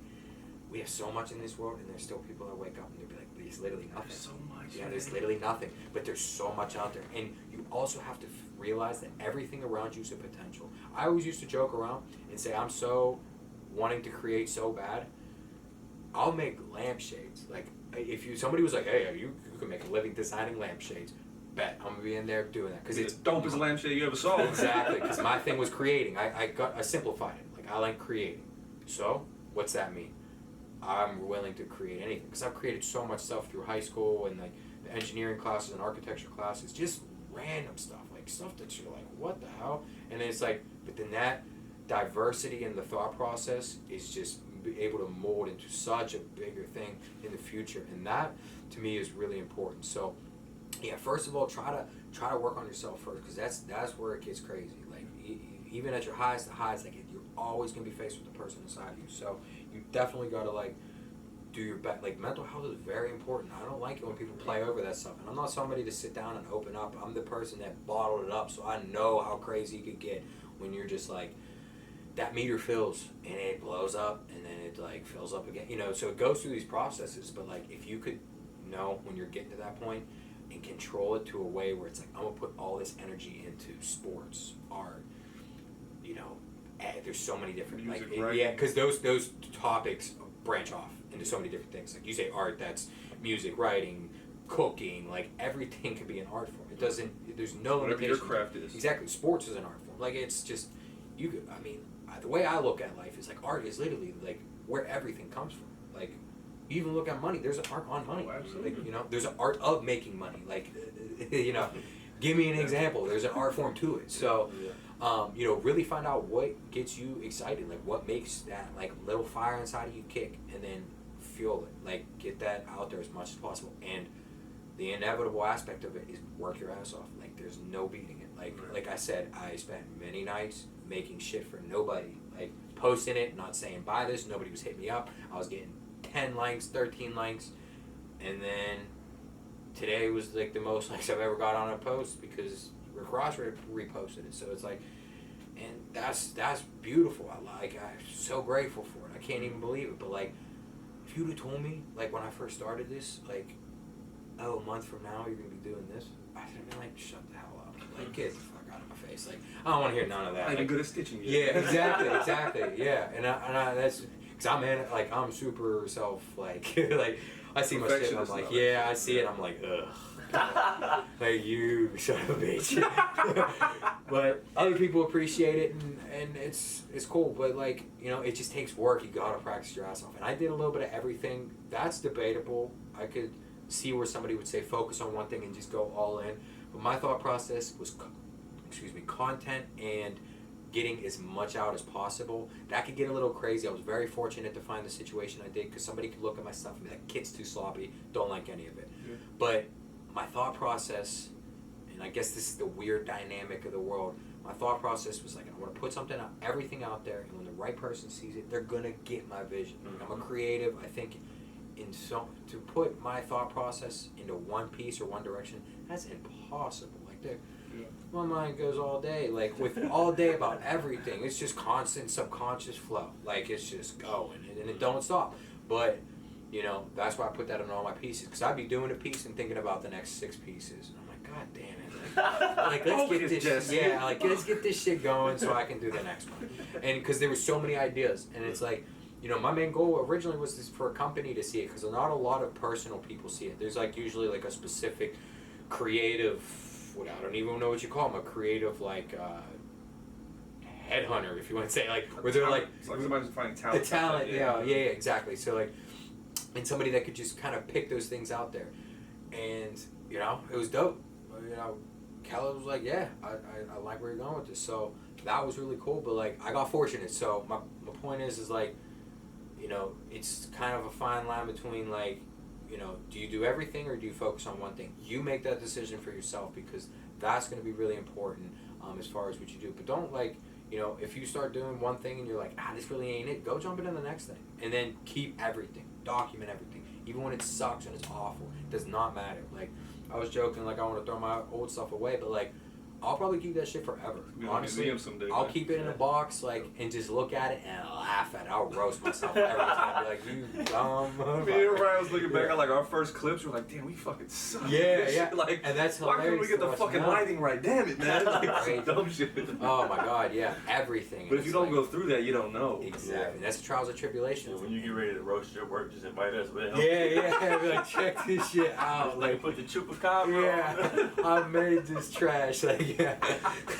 we have so much in this world, and there's still people that wake up and they'll be like, there's literally nothing. There's so much. Yeah, there's literally nothing. But there's so much out there. And you also have to realize that everything around you is a potential. I always used to joke around and say, I'm so wanting to create so bad, I'll make lampshades. Like, if somebody was like, hey, you can make a living designing lampshades. Bet I'm gonna be in there doing that because it's the dopest lampshade you ever saw. Exactly, because my thing was creating. I simplified it. Like, I like creating. So what's that mean? I'm willing to create anything because I've created so much stuff through high school and like the engineering classes and architecture classes, just random stuff, like stuff that you're like, what the hell? And then it's like, but then that diversity in the thought process is just able to mold into such a bigger thing in the future, and that to me is really important. So yeah, first of all, try to work on yourself first, because that's where it gets crazy. Like, even at your highest of highs, like, you're always gonna be faced with the person inside you. So you definitely gotta like do your best. Like, mental health is very important. I don't like it when people play over that stuff, and I'm not somebody to sit down and open up. I'm the person that bottled it up, so I know how crazy it could get when you're just like, that meter fills and it blows up and then it like fills up again. You know, so it goes through these processes. But like, if you could know when you're getting to that point and control it to a way where it's like, I'm gonna put all this energy into sports, art, you know, there's so many different music, like, right? yeah, because those topics branch off into so many different things. Like, you say art, that's music, writing, cooking, like everything could be an art form. It doesn't, there's no Whatever limitation. your craft is. Exactly, sports is an art form. Like, it's just, you could, I mean, the way I look at life is like, art is literally like where everything comes from. Like, you even look at money, there's an art on money. Oh, absolutely. Like, you know, there's an art of making money. Like, you know, give me an example. There's an art form to it. So, you know, really find out what gets you excited. Like, what makes that like little fire inside of you kick, and then fuel it. Like, get that out there as much as possible. And the inevitable aspect of it is work your ass off. Like, there's no beating it. Like I said, I spent many nights making shit for nobody. Like, posting it, not saying buy this. Nobody was hitting me up. I was getting 10 likes, 13 likes, and then today was like the most likes I've ever got on a post because Rick Ross reposted it. So it's like, and that's beautiful. I'm so grateful for it. I can't even believe it. But like, if you'd have told me, like, when I first started this, like, oh, a month from now you're gonna be doing this, I'd have been like, shut the hell up. Like, get the fuck out of my face. Like, I don't want to hear none of that. I'm like, good at stitching. yeah, exactly. Yeah, and I that's because I'm super self like like I see my shit and I'm like, yeah, I see it. I'm like, ugh. Like, you son of a bitch. But other people appreciate it, and it's cool. But like, you know, it just takes work. You gotta practice your ass off. And I did a little bit of everything. That's debatable. I could see where somebody would say focus on one thing and just go all in. But my thought process was, content and getting as much out as possible. That could get a little crazy. I was very fortunate to find the situation I did, because somebody could look at my stuff and be like, kid's too sloppy, don't like any of it. Yeah. But my thought process, and I guess this is the weird dynamic of the world, my thought process was like, I want to put something out, everything out there, and when the right person sees it, they're gonna get my vision. Like, I'm a creative. I think to put my thought process into one piece or one direction, that's impossible. Like my mind goes all day, like with all day about everything. It's just constant subconscious flow. Like it's just going and it don't stop. But that's why I put that in all my pieces, because I'd be doing a piece and thinking about the next 6 pieces, and I'm like, God damn it! Like let's get this, let's get this shit going so I can do the next one. And because there were so many ideas, and it's like, my main goal originally was this for a company to see it, because not a lot of personal people see it. There's like usually like a specific creative, I don't even know what you call them, a creative like headhunter, if you want to say, like where they're like, it's like somebody's finding talent. The talent, yeah, exactly. So like, and somebody that could just kind of pick those things out there, and it was dope. Kelly was like, yeah, I like where you're going with this. So that was really cool. But like, I got fortunate. So my point is like, it's kind of a fine line between like, do you do everything or do you focus on one thing? You make that decision for yourself, because that's going to be really important as far as what you do. But don't like, if you start doing one thing and you're like, this really ain't it, go jump into the next thing. And then keep everything. Document everything. Even when it sucks and it's awful. It does not matter. Like, I was joking, like, I want to throw my old stuff away, but like, I'll probably keep that shit forever. Honestly, someday, I'll keep it in a box, like, and just look at it and laugh at it. I'll roast myself every time. Be like, you dumb. Me and Ryan was looking back at like our first clips. We're like, damn, we fucking suck. Yeah. Like, And that's why couldn't we hilarious get to the watch fucking now. lighting right? Damn it, man. Like, Right. dumb shit. Oh my God, yeah, everything. But if you It's don't like, go through that, you don't know. exactly, that's the trials and tribulations. When you get ready to roast your work, just invite us. We'll help. Yeah, be like, check this shit out. Like, Like, put the chupacabra yeah, I made this trash. Like, yeah,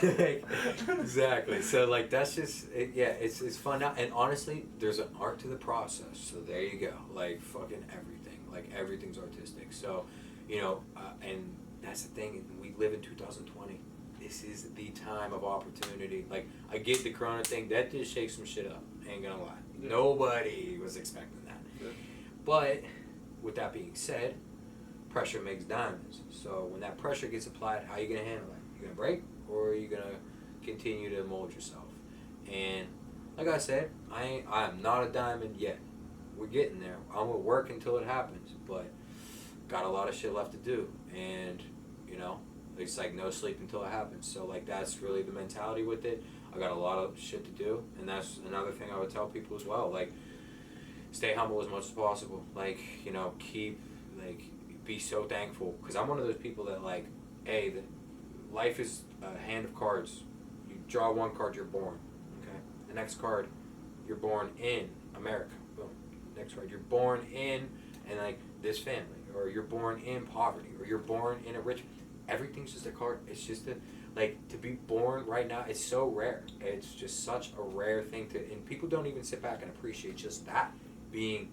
like, exactly. So like, that's just it's fun now. And honestly, there's an art to the process. So there you go. Like fucking everything. Like everything's artistic. So, and that's the thing. We live in 2020. This is the time of opportunity. Like, I get the Corona thing. That did shake some shit up. Ain't gonna lie. Yeah. Nobody was expecting that. Yeah. But with that being said, pressure makes diamonds. So when that pressure gets applied, how are you gonna handle it? You gonna break, or are you gonna continue to mold yourself? And like I said, I'm not a diamond yet. We're getting there. I'm gonna work until it happens, but got a lot of shit left to do. And it's like no sleep until it happens. So like, that's really the mentality with it. I got a lot of shit to do, and that's another thing I would tell people as well. Like, stay humble as much as possible. Like, be so thankful, because I'm one of those people that like, life is a hand of cards. You draw one card, you're born. Okay. The next card, you're born in America. Boom. Next card, you're born in and like this family, or you're born in poverty, or you're born in a rich. Everything's just a card. It's just to be born right now. It's so rare. It's just such a rare thing and people don't even sit back and appreciate just that, being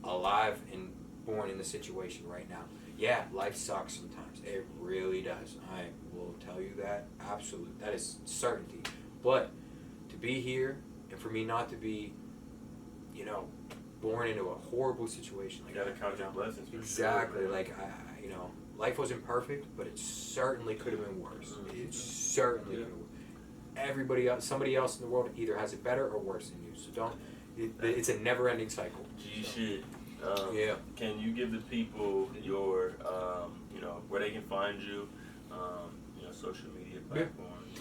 alive and born in the situation right now. Yeah, life sucks sometimes. It really does. I will tell you that. Absolute. That is certainty. But to be here, and for me not to be, born into a horrible situation like you gotta count your blessings. Exactly. Sure, like life wasn't perfect, but it certainly could have been worse. It certainly could have been. Everybody else, somebody else in the world either has it better or worse than you. So don't. It's a never-ending cycle. GShyt. Yeah. Can you give the people your, where they can find you, social media platforms?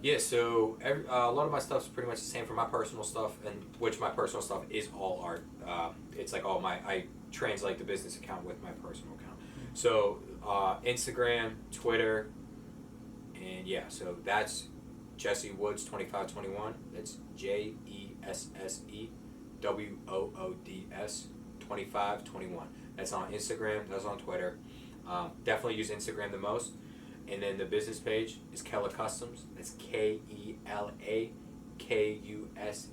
Yeah, so a lot of my stuff's pretty much the same for my personal stuff, and which my personal stuff is all art. It's like I translate the business account with my personal account. So Instagram, Twitter, and so that's Jesse Woods 2521. That's JESSE WOODS 2521. That's on Instagram. That's on Twitter. Definitely use Instagram the most. And then the business page is Kella Customs. That's KELA KUSTOMS.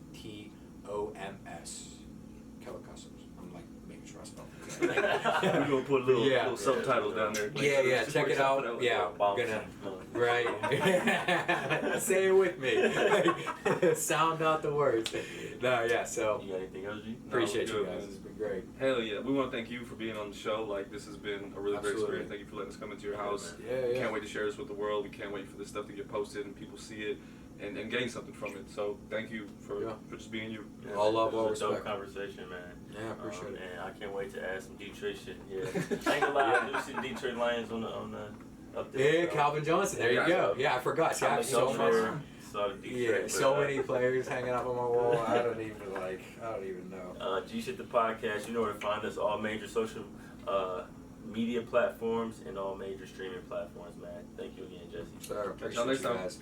Kella Customs. I'm like making sure I spell it. We're gonna put little subtitles down there. Yeah, check it out. Yeah, I'm gonna. Right. Say it with me. Sound out the words. No, yeah. So. You got anything else, G? Appreciate you guys. It's been great. great. Hell yeah. We want to thank you for being on the show. Like, this has been a really great Absolutely. experience. Thank you for letting us come into your house. Yeah, We yeah. can't wait to share this with the world. We can't wait for this stuff to get posted and people see it and gain something from it. So thank you for just being you. Yeah, All love, it all was a respect. dope conversation, man. Yeah, appreciate it. And I can't wait to add some Detroit shit. Yeah, I ain't gonna lie, I do see Detroit Lions on the up there. Yeah, Calvin Johnson. There you go. Yeah, I forgot. See, I have so much. So many players hanging up on my wall. I don't even know. GShyt the podcast. You know where to find us. All major social media platforms and all major streaming platforms, man. Thank you again, Jesse. Sure. Catch y'all Appreciate next you time. guys.